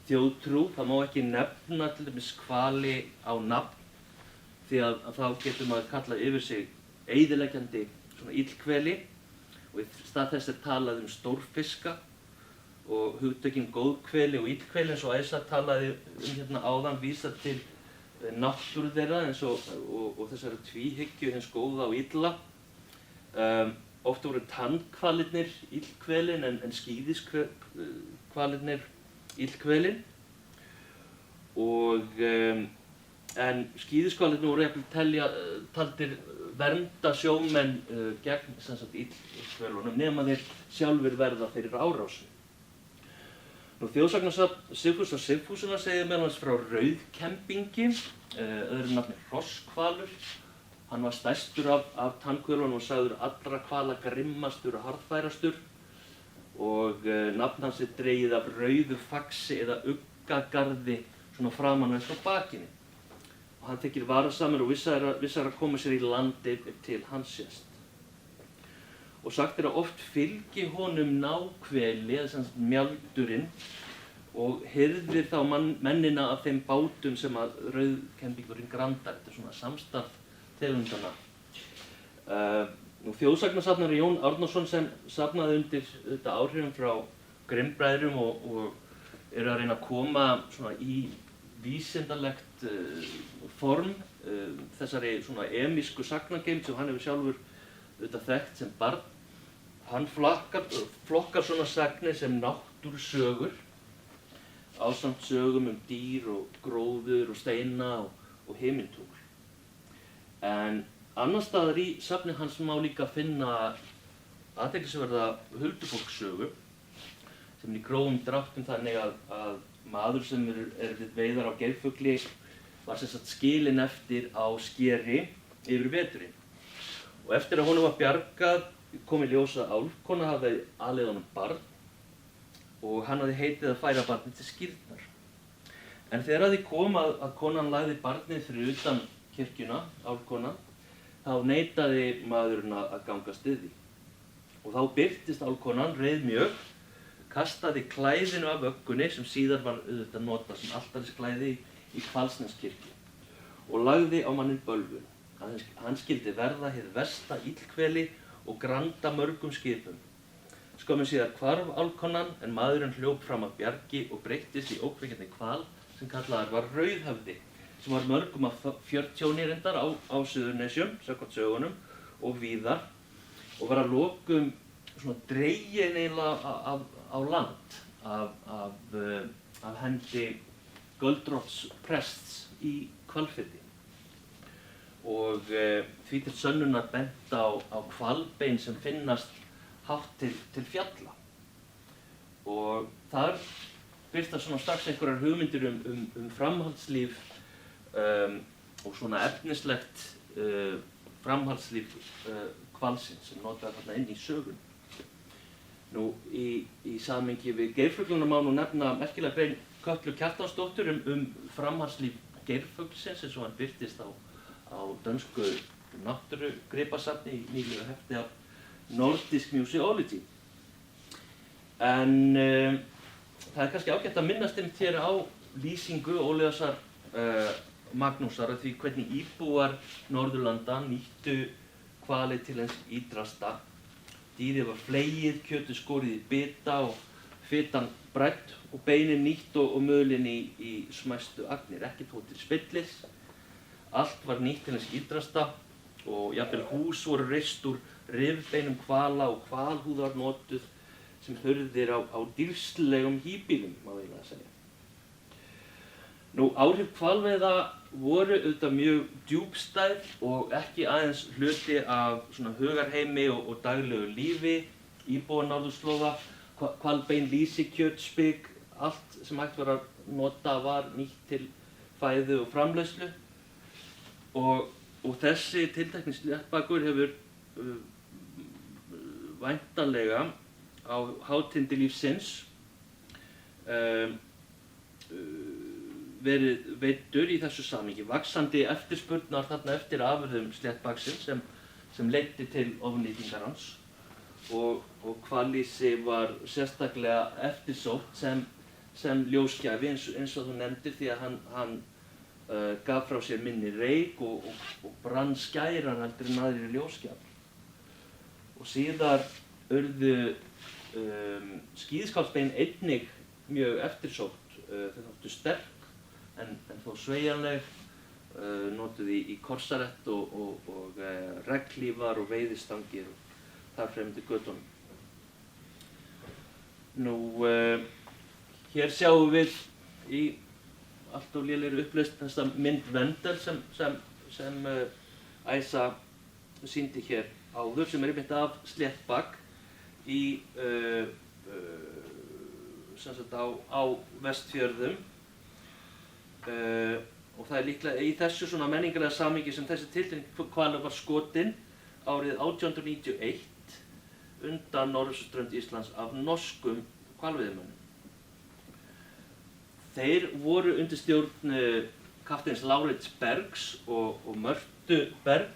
þjóðtrú. Það má ekki nefna til dæmis hvali á nafn því að þá getur maður kallað yfir sig eyðileggjandi svona illkveli og í stað þess talað stórfiska og hugtökin góðkveli og illkveli eins og Æsa talaði hérna áðan vísar til náttúru þeirra eins og þessari tvíhyggju hins góða og illa. Oft voru tannhvalirnir illkvelin en skíðishvalirnir illkvelin og en skíðishvalirnir voru taldir vernda sjómenn gegn illkvelunum nema þeir sjálfur verða fyrir árásu. Nú, þjóðsagnasafn Sigfúsar Sigfússonar segir meðal annars frá rauðkembingi, öðru nafni hrosshvalur. Hann var stærstur af tannhvölunum og sagður allra hvala grimmastur og harðfærastur og nafn hans dregið af rauðu faxi eða uggagarði svona framanverð frá bakinu. Og hann þykir varasamur og vissar að koma sér í landi til hans sést. Og sagt að oft fylgi honum náhveli, eða sem sagt mjaldurinn, og hirðir þá mennina af þeim bátum sem að rauðkembingurinn grandar. Þetta er svona samstarf tegundana. Þjóðsagnasafnari Jón Árnason sem safnaði undir þetta áhrifum frá Grimm-bræðrum og eru að reyna að koma svona í vísindalegt form þessari svona emísku sagnageymd sem hann hefur sjálfur auðvitað þekkt sem barn. Hann flokkar svona sagnir sem náttúrusögur ásamt sögum dýr og gróður og steina og himintungl. En annars staðar í safni hans má líka finna athyglisverða huldufólkssögu sem í grófum dráttum þannig að maður sem er við veiðar á geirfugli var sem sagt skilinn eftir á skeri yfir veturinn. Og eftir að honum var bjargað kom í ljós að álfkona hafði alið honum barn og hann hafði heitið að færa barnið til skírnar. En þegar að því kom að konan lagði barnið fyrir utan kirkjuna, álfkona, þá neitaði maðurinn að gangast við því. Og þá birtist álfkonan, reið mjög, kastaði klæðinu af vöggunni sem síðar var auðvitað notað sem altarisklæði í Hvalsneskirkju og lagði á manninn bölvun. Hann skyldi verða hið versta illkveli og granda mörgum skipum. Skömmu síðar hvarf álfkonan en maðurinn hljóp fram að bjargi og breyttist í ókveikjandi hval sem kallaður var rauðhöfði sem var mörgum af fjörtjóni reyndar á Suðurnesjum, samkvæmt sögunum og víðar og var að lokum svona dregin eiginlega á land af hendi Göldrótts prests í Hvalfirði. Og því til sönnunar bent á hvalbein sem finnast hátt til fjalla. Og þar birtast svona strax einhverjar hugmyndir framhaldslíf og svona efnislegt framhaldslíf hvalsins sem notaði þarna inn í sögun. Nú, í samhengi við geirfuglana má nú nefna merkilega grein Kötlu Kjartansdóttur framhaldslíf geirfuglsins eins og hann birtist á dönsku náttúrugripasafni í nýlegu hefti af Nordisk Museology. En það kannski ágætt að minnast einmitt hér á lýsingu Ólafsar Magnúsar af því hvernig íbúar Norðurlanda nýttu hvali til hins ýtrasta. Dýrið var flegið, kjötið skorið í bita og fitan brædd og beinin nýtt og mölin í smæstu agnir, ekki þó til spillis. Allt var nýtt til hins ýtrasta og jafnvel hús voru reist úr rifbeinum hvala og hvalhúð var notuð sem hurðir á dýrslegum híbýlum, má eiginlega segja. Nú, áhrif hvalveiða voru auðvitað mjög djúpstæð og ekki aðeins hluti af svona hugarheimi og daglegu lífi íbúa norðurslóða. Hvalbein, lýsikjöt, spik, allt sem hægt var að nota var nýtt til fæðu og framleiðslu. Og þessi tiltekni sléttbakur hefur væntanlega á hátindi lífsins verið veiddur í þessu samhengi. Vaxandi eftirspurnar þarna eftir afurðum sléttbaksins sem leiddi til ofnýtingar hans og hvalísi var sérstaklega eftirsótt sem ljósgjafi eins og þú nefndir því að hann gaf frá sér minni reyk og brann skæran heldur en aðrir ljósgjafar. Og síðar urðu skíðishvalsbein einnig mjög eftirsótt. Þau þóttu sterk en þó sveigjanleg, notuð í korsarett og regnhlífar og veiðistangir og þar fram eftir götunum. Nú, hér sjáum við í allt of lélegri upplausn þessa mynd Wendel sem Æsa sýndi hér áður, sem einmitt af sléttbak sem sagt á Vestfjörðum. Og það líklega í þessu svona menningarlega samhengi sem þessi tiltekni hvalur var skotinn árið 1891 undan norðurströnd Íslands af norskum hvalveiðimönnum. Þeir voru undir stjórn kapteins Laurits Bergs og Mörtu Berg.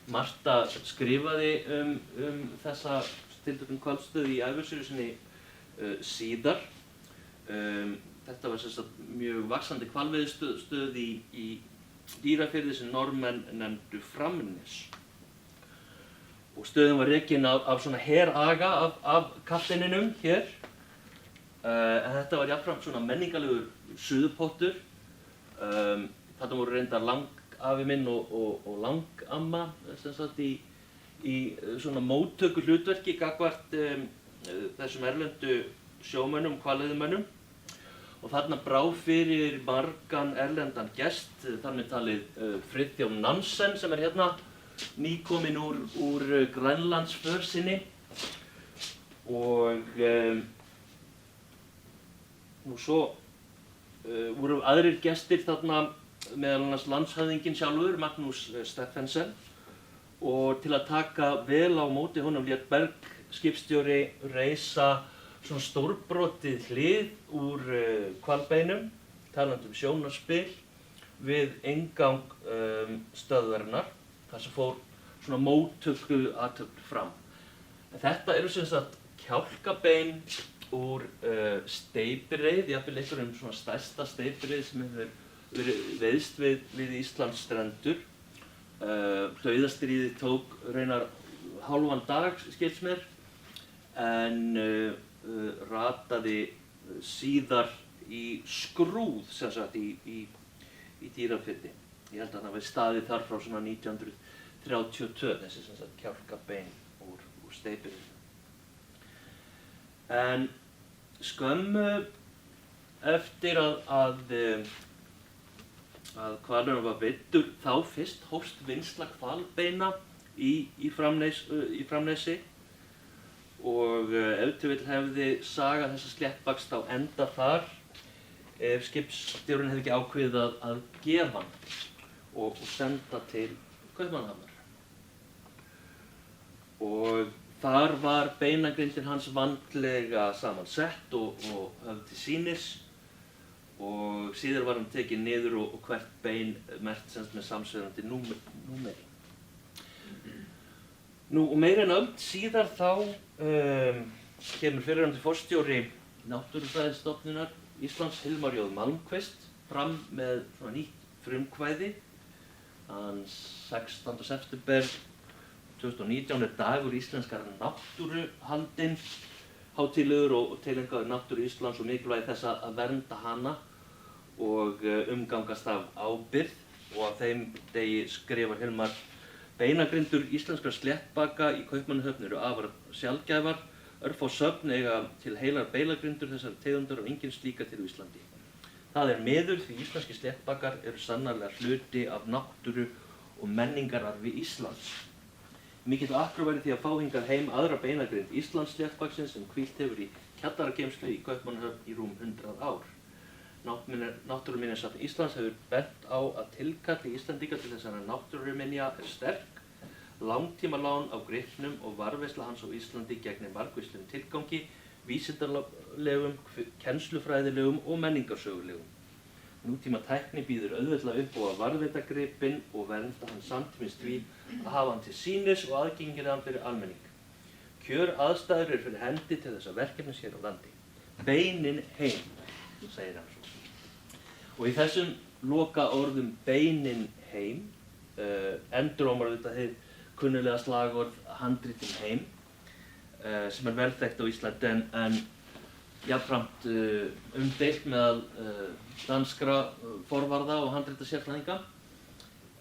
Marta skrifaði þessa tilteknu hvalstöð í ævisögu sinni síðar. Þetta var mjög vaxandi hvalveiðistöð í Dýrafirði sem Norðmenn nefndu Framnes. Og stöðin var rekin af svona heraga af kapteininum hér. En þetta var jafnframt svona menningarlegur suðupottur. Þarna voru reyndar langafi minn og langamma sem sagt í svona móttöku hlutverki gagnvart þessum erlendu sjómönnum, hvalveiðimönnum. Og þarna brá fyrir margan erlendan gest, þar með talið Friðþjóf Nansen sem hérna nýkominn úr Grænlandsför sinni. Og nú svo voru aðrir gestir þarna, meðal annars landshöfðinginn sjálfur, Magnús Steffensen. Og til að taka vel á móti honum lét Berg skipstjóri reisa svona stórbrotið hlið úr hvalbeinum, talandi sjónarspil, við inngang stöðvarinnar, þar sem fór svona móttöku athöfn fram. En þetta eru sem sagt kjálkabein úr steypireyð, jafnvel einhverjum svona stærsta steypireyð sem hefur verið veiðst við Íslands strendur. Dauðastríðið tók raunar hálfan dag, skilst mér, en rataði síðar í skrúð, sem sagt í Dýrafirði. Ég held að það hafi staðið þar frá svona 1932, þessi sem sagt kjálkabein úr steypireyð. En skömmu eftir að hvalurinn var veiddur, þá fyrst hófst vinnsla hvalbeina í Framnesi. Og ef til vill hefði saga þessa sléttbaks þá enda þar. ef skipstjórinn hefði ekki ákveðið að gefa hann og senda til Kaupmannahafnar. Og þar var beinagrindin hans vandlega samansett og höfð til sýnis og síðar var hann tekinn niður og hvert bein merkt semst með samsverandi númeri. Nú og meira en öld síðar þá kemur fyrrverandi forstjóri Náttúrufræðistofnunar Íslands, Hilmar J. Malmquist, fram með svona nýtt frumkvæði. Þann 16. september 2019 er dagur íslenskar náttúru haldinn, hátíðlegur og tileinkaður náttúru Íslands og mikilvægi þess að vernda hana og umgangast af ábyrgð. Og á þeim degi skrifar Hilmar: Beinagrindur íslenskra sléttbaka í Kaupmannahöfn eru afar sjaldgæfar. Örfá söfn eiga til heilar beinagrindur þessar tegundar og engin slíka til á Íslandi. Það er miður því íslenski sléttbakar eru sannarlega hluti af náttúru og menningararfi Íslands. Mikill akkur væri því að fá hingað heim aðra beinagrind Íslands sléttbaksins sem hvílt hefur í kjallarageymslu í Kaupmannahöfn í rúm 100 ár. Náttúruminjasafn Íslands hefur bent á að tilkalli Íslendinga til þessara náttúruminja er sterk. Langtímalán á gripnum og varðveisla hans á Íslandi gegnir margvíslegum tilgangi, vísindalegum, kennslufræðilegum og menningarsögulegum. Nútíma tækni býður auðveldlega upp á að varðveita gripinn og vernda hann samtímis því að hafa hann til sýnis og aðgengilegan fyrir almenning. Kjör aðstæður eru fyrir hendi til þessa verkefnis hér á landi. Beinin heim, segir hann svo. Og í þessum loka orðum beinin heim endurómar þetta hið kunnulega slagorð handritin heim sem er vel þekkt á Íslandi en jafnframt umdeilt meðal danskra forvarða og handritasérfræðinga.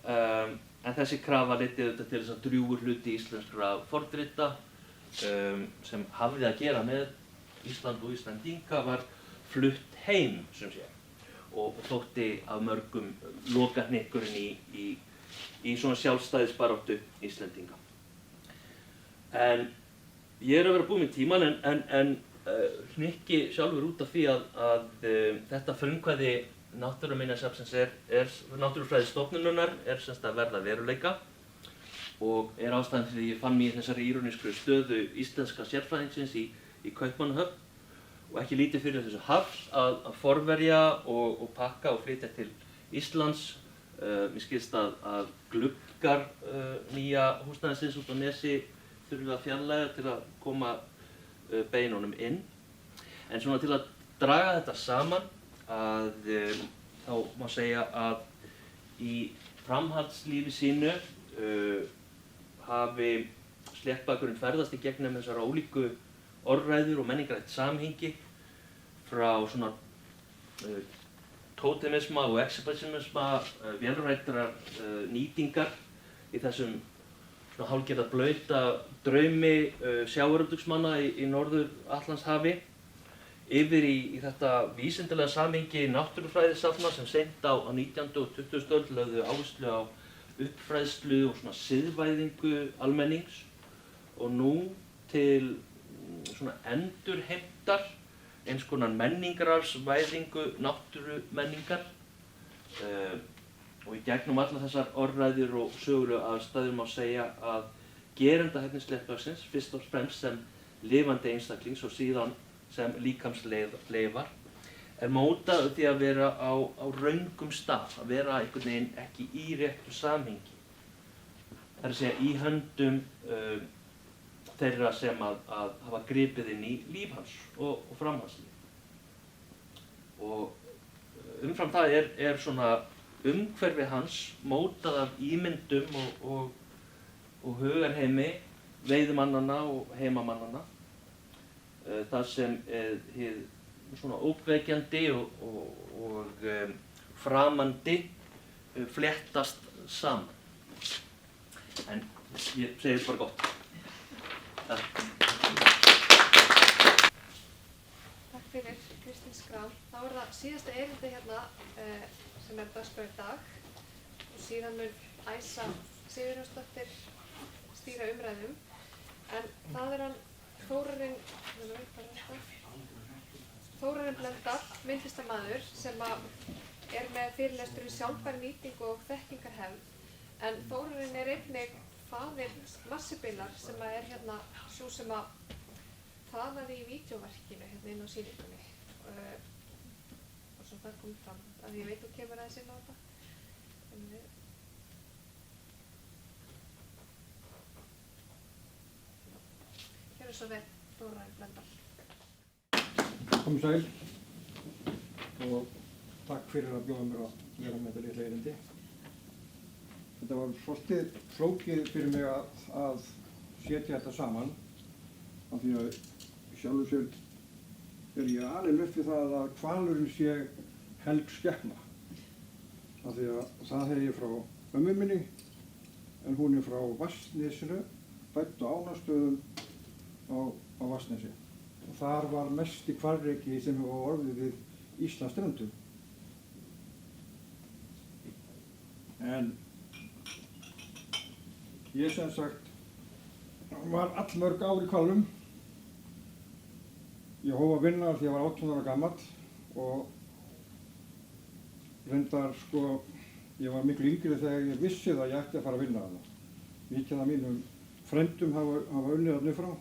En þessi krafa leiddi auðvitað til þess að drjúgur hluti íslenskra fornrita sem hafði að gera með Ísland og Íslendinga var flutt heim sem sé og þótti af mörgum lokahnykkurinn í svona sjálfstæðisbaráttu Íslendinga. En ég er að vera búinn með tímann en hnykki sjálfur út af því að þetta frumkvæði Náttúruminjasafnsins Náttúrufræðistofnunarinnar er semst að verða veruleika og er ástæðan fyrir því ég fann mér í þessari írónísku stöðu íslenska sérfræðingsins í Kaupmannahöfn og ekki lítið fyrir þessu hafs að forverja og pakka og flytja til Íslands. Mér skilst að gluggar nýja húsnæðisins út á Nesi þurfi að fjarlægja til að koma beinunum inn. En svona til að draga þetta saman þá má segja að í framhaldslífi sínu hafi sléttbakurinn ferðast í gegnum þessar ólíku orðræður og menningarlegt samhengi frá svona tótemisma og exhibitionisma, vélrættrar nýtingar í þessum svona hálfgerða blauta draumi sjávarútvegsmanna í Norður-Atlantshafi yfir í þetta vísindalega samhengi náttúrufræðisafna sem seint á 19. og 20. öld lögðu áherslu á uppfræðslu og svona siðvæðingu almennings og nú til svona endurheimtar eins konar menningararfsvæðingu náttúrumenningar og í gegnum allar þessar orðræður og sögulegu aðstæður má segja að gerendahæfni sléttbaksins fyrst og fremst sem lifandi einstaklings og síðan sem líkamsleifar er mótað því að vera á röngum stað, að vera einhvern veginn ekki í réttu samhengi. Það er að segja í höndum þeirra sem að hafa gripið inn í líf hans og framhalslíf. Og umfram það er svona umhverfi hans mótað af ímyndum og hugarheimi veiðimannanna og heimamannanna. Það sem hið svona ókveikjandi og framandi fléttast saman. En ég segi bara gott. Takk fyrir Kristín Schram. Þá er það síðasta erindi hérna sem er dagskrá í dag og síðan mun Æsa Sigurjónsdóttir stýra umræðum en það er hann Þórarinn Þórarinn Blöndal, myndlistarmaður sem með fyrirlestur um sjálfbæra nýtingu og þekkingarhefð. En Þórarinn einnig faðir Marsibilar sem hérna sú sem talaði í vídeóverkinu hérna inn á sýningunni. Og svo það kom fram, að ég veit þú kemur aðeins inn á þetta. Gjörðu svo vel, Þórarinn Blöndal. Komið sæl og takk fyrir að bjóða mér að vera með þetta litla erindi. Þetta var svolítið flókið fyrir mig að setja þetta saman af því að sjálfur sér ég alveg upp við það að hvalurinn sé helg skepna. Af því að það hef ég frá ömmu minni en hún frá Vatnsnesinu, fædd á Ánastöðum á Vatnsnesi. Og þar var mesti hvalreki sem hefur orðið við Íslandsstrendur. En ég sem sagt var allmörg ár í hvalum. Ég hóf að vinna því ég var 18 ára gamall og reyndar ég var miklu yngri þegar ég vissi að ég ætti að fara að vinna þarna. Mikið af mínum frendum hafa unnið þarna frá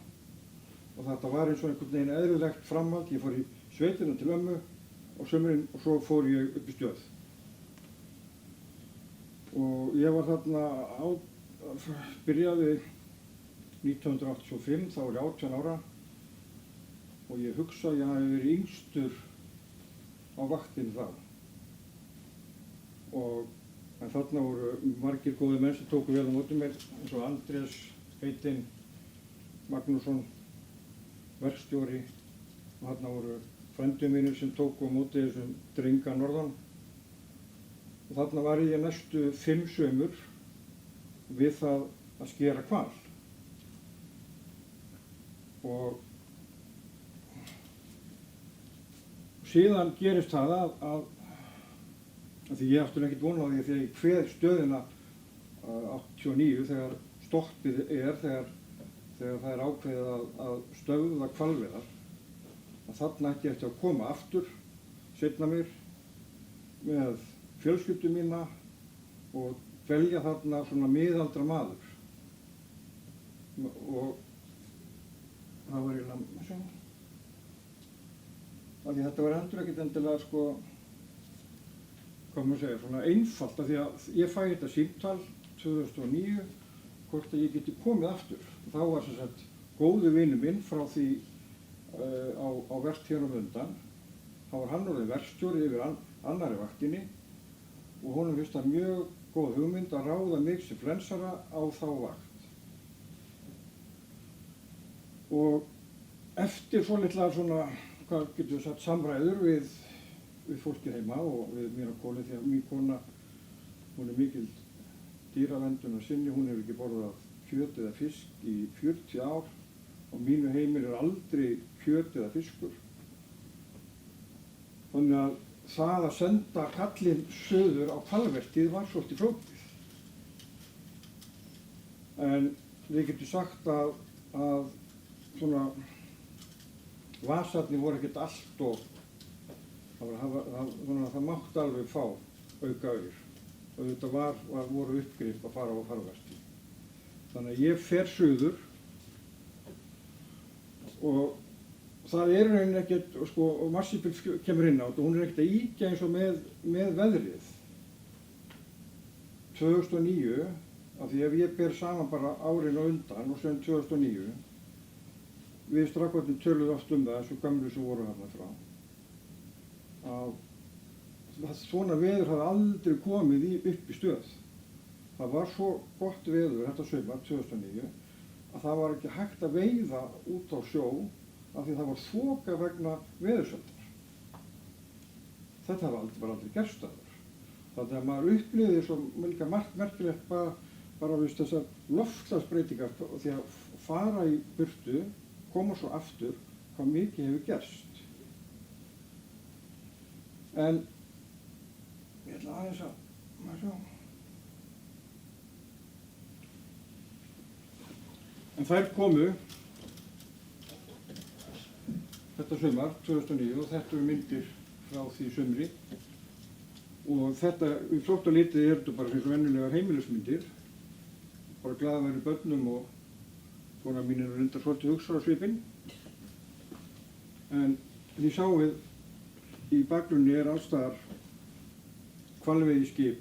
og þetta var eins og einhvern veginn eðlilegt framhald. Ég fór í sveitina til ömmu á sumrin og svo fór ég upp í Stöð. Og ég var þarna byrjaði 1985, þá var ég 18 ára og ég hugsa að ég hafi verið yngstur á vaktinni þá. En þarna voru margir góðir menn sem tóku vel á móti mér, eins og Andrés Heitinn Magnússon, verkstjóri, og þarna voru frændur mínir sem tóku á móti þessum dreng að norðan. Og þarna var ég næstu 5 sumur við það að skera hval. Og síðan gerist það að því ég átti ekkert von á því þegar ég kveð Stöðina 89 þegar stoppið þegar það ákveðið að stöðva hvalveiðar, að þarna ætti ég eftir að koma aftur, seinna mér, með fjölskyldu mína og velja þarna svona miðaldra maður. Og það var eiginlega, af því þetta var heldur ekkert endilega hvað maður segja, svona einfalt, af því að ég fæ þetta símtal 2009 hvort að ég geti komið aftur. Þá var sem sagt góður vinur minn frá því á vertíðanum undan. Þá var hann orðið verkstjóri yfir annarri vaktinni og honum finnst það mjög góð hugmynd að ráða mig sem flensara á þá vakt. Og eftir svolítið svona, hvað getur við sagt, samræður við fólkið heima og við mér á kóli, því að mín kona, hún mikil dýraverndun sinni, hún hefur ekki borðað kjöt eða fisk í 40 ár og mínu heimil aldrei kjöt eða fiskur. Þannig að það að senda kallinn söður á hvalvertíð var svolítið flókið. En við getum sagt að svona vasarnir voru ekkert allt og það mátti alveg fá auka aur. Og þetta voru uppgrip að fara á hvalvertíð. Þannig að ég fer suður og það raunin ekkert, og Marsibil kemur inn á þetta, hún ekkert að ýkja eins og með veðrið. 2009, af því ef ég ber saman bara árin á undan og sem 2009, við strákarnir töluðum oft það, þessu gömlu sem voru þarna frá, að svona veður hafði aldrei komið upp í Stöð. Það var svo gott veður þetta sumar 2009 að það var ekki hægt að veiða út á sjó af því það var þoka vegna veðursveldar. Þetta var aldrei gerst aður. Þannig að maður upplifði svo líka margt merkilegt bara við þessar loftslagsbreytingar því að fara í burtu, koma svo aftur, hvað mikið hefur gerst. En ég ætla aðeins að maður sjá. En þær komu, þetta þetta sumar, 2009, og þetta eru myndir frá því sumri. Og þetta, í flott og litið er þetta bara eins og venjulegar heimilismyndir, bara glaðværi börnum og kona mín er reyndar svolítið hugsar á svipinn. En því sjáum í bakgrunni er allstaðar hvalveiðiskip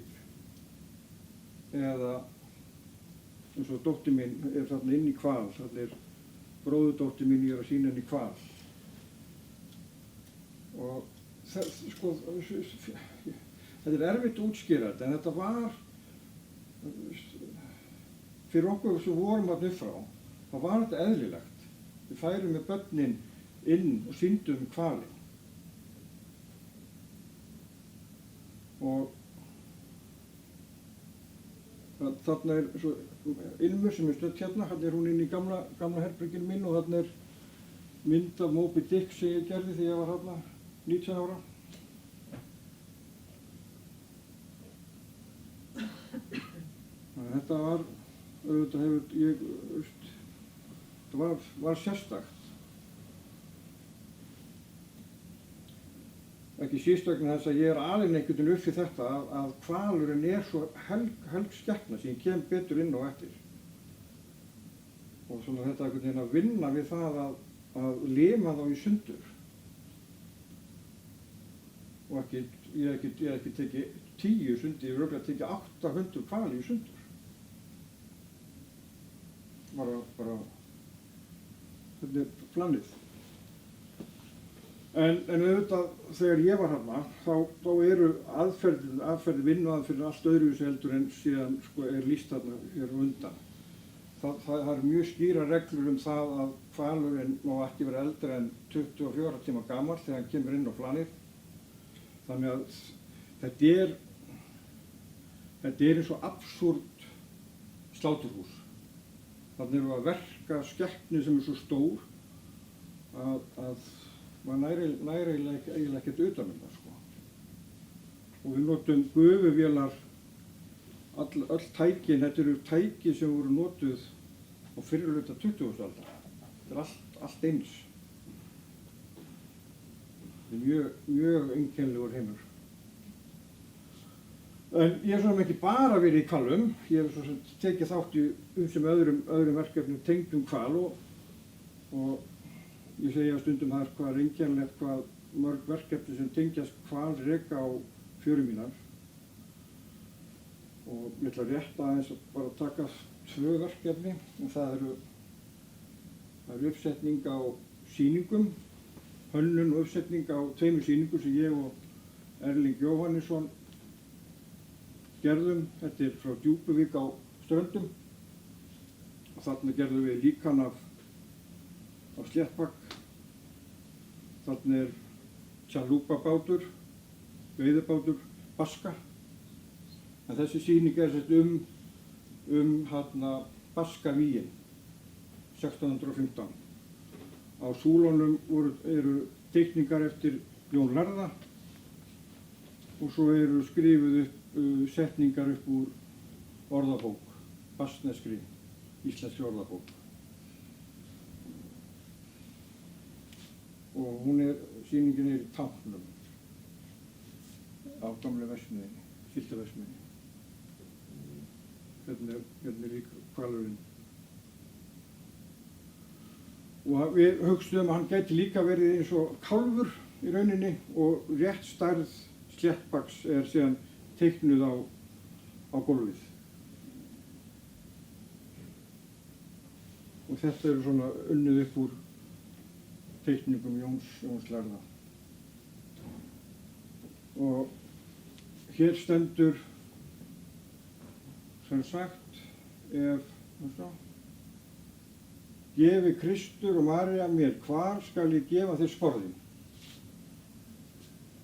eða eins og dóttir mín er þarna inn í hval, þarna er bróðurdóttir mín ég er að sýna henni hval. Og sko, þetta er erfitt að útskýra þetta, en þetta var, fyrir okkur sem vorum þarna upp frá, þá var þetta eðlilegt. Við færum með börnin inn og sýndum hvalinn. Og þarna er svo Ilmur sem er stödd hérna, hérna er hún inn í gamla herberginu mín og þarna er mynd af Moby Dick sem ég gerði þegar ég var hérna 19 ára. Þetta var, auðvitað hefur ég, þetta var sérstakt. Ekki síst vegna þess að ég er alinn einhvern veginn upp í þetta að hvalurinn er svo helg skepna sem ég kem betur inn á eftir. Og svona þetta einhvern veginn að vinna við það að lima þá í sundur. Og ég hef ekki tekið 10 sundi, ég hef örugglega tekið 800 hvali í sundur. Bara, þetta er planið. En auðvitað þegar ég var hérna, þá eru aðferði vinnuaðferðir allt öðruvísi heldur en síðan sko, er lýst þarna hér undan. Það eru mjög skýra reglur það að hvalurinn má ekki vera eldri en 24 tíma gamall þegar hann kemur inn á planið. Þannig að þetta er eins og absúrt sláturhús. Þannig erum við að verka skepnu sem er svo stór að maður næri eiginlega ekkert utan það, sko. Og við notum gufuvélar, öll tækin, þetta eru tæki sem voru notuð á fyrri hluta 20. aldar. Þetta er allt eins. Þetta er mjög einkennilegur heimur. En ég hef svona ekki bara verið í hvalum, ég hef svo tekið þátt í öðrum verkefnum tengdum hval og ég segja stundum þar hvað er einkennilegt hvað mörg verkefni sem tengjast hvalreka á fjörum mínar. Og ég ætla rétt aðeins að bara taka 2 verkefni, og það er uppsetning á sýningum, hönnun og uppsetning á 2 sýningum sem ég og Erling Jóhannesson gerðum. Þetta er frá Djúpuvík á Ströndum og þarna gerðum við líkan af Sléttbakk. Þarna er tjalúpabátur, veiðibátur, Baska. En þessi sýning er sett Baskavígin, 1615. Á súlunum eru teikningar eftir Jón lærða og svo eru skrifuð upp setningar upp úr orðabók, baskneskri, íslenskri orðabók. Og sýningin er í Táknum á gamla verksmiðjunni, síldarverksmiðjunni. Hérna er líka hvalurinn. Og við hugstuðum að hann gæti líka verið eins og kálfur í rauninni og rétt stærð Sléttbakks er síðan teiknuð á gólfið. Og þetta eru svona unnið upp úr teikningum Jóns lærða. Og hér stendur sem sagt gefi Kristur og María mér, hvar skal ég gefa þér sporðin?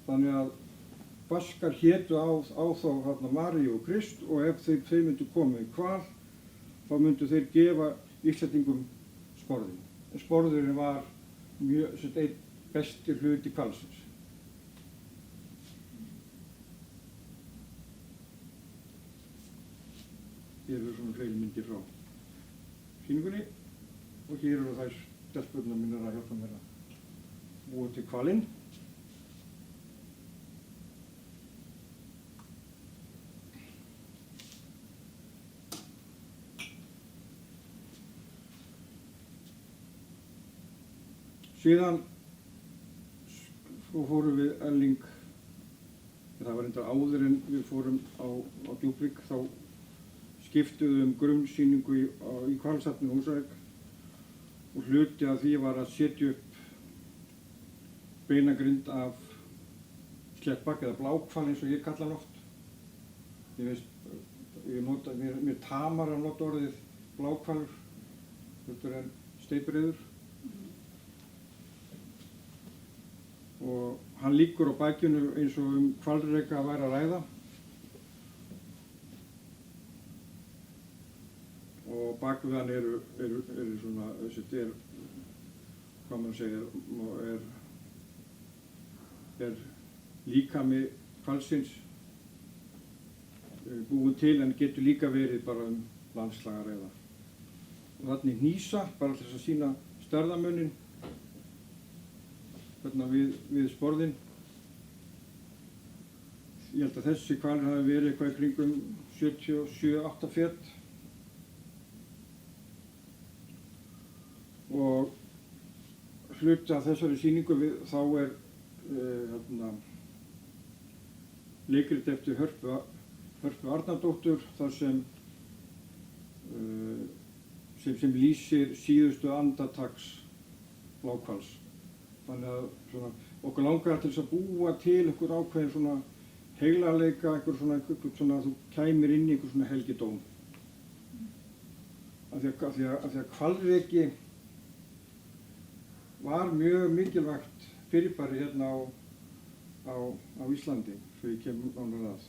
Þannig að Baskar hétu á þá hérna Maríu og Krist, og ef þeir myndu koma í hval, þá myndu þeir gefa Íslendingum sporðin. En sporðurinn var mjög, einn besti hluti hvalsins. Hér eru svona fleiri myndir frá sýningunni og hér eru þær stelpurnar mínar að hjálpa mér að búið til hvalinn. Síðan fórum við Erling, það var reyndar áður en við fórum á Djúpvík, þá skiptuðum grunnsýningu í hvalsafni Húsavík og hluti af því var að setja upp beinagrind af sleppbak eða bláhval eins og ég kalla hann oft. Mér tamar að nota orðið bláhvalur, heldur en steypireyður. Og hann liggur á bakinu eins og hvalreka væri að ræða. Og bak við hann eru svona, þetta er, hvað maður segir, er líkami hvalsins búinn til en getur líka verið bara landslag að ræða. Og þarna hnísa, bara til þess að sýna stærðarmuninn, þarna við sporðinn. Ég held að þessi hvalir hafi verið eitthvað í kringum 77-8 fet. Og hluti af þessari sýningu þá er leikrit eftir Hörpu Arnardóttur þar sem lýsir síðustu andartaks bláhvals. Þannig að svona, okkur langar til þess að búa til einhver ákveðin svona heilagleika, einhver svona þú kæmir inn í einhver svona helgidóm. Af því að hvalreki var mjög mikilvægt fyrirbæri hérna á Íslandi, svo ég kem nánar að.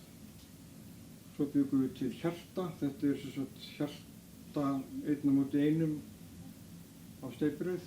Svo byggum við til hjarta, þetta er sem sagt hjarta 1 á móti 1 á steypireyð.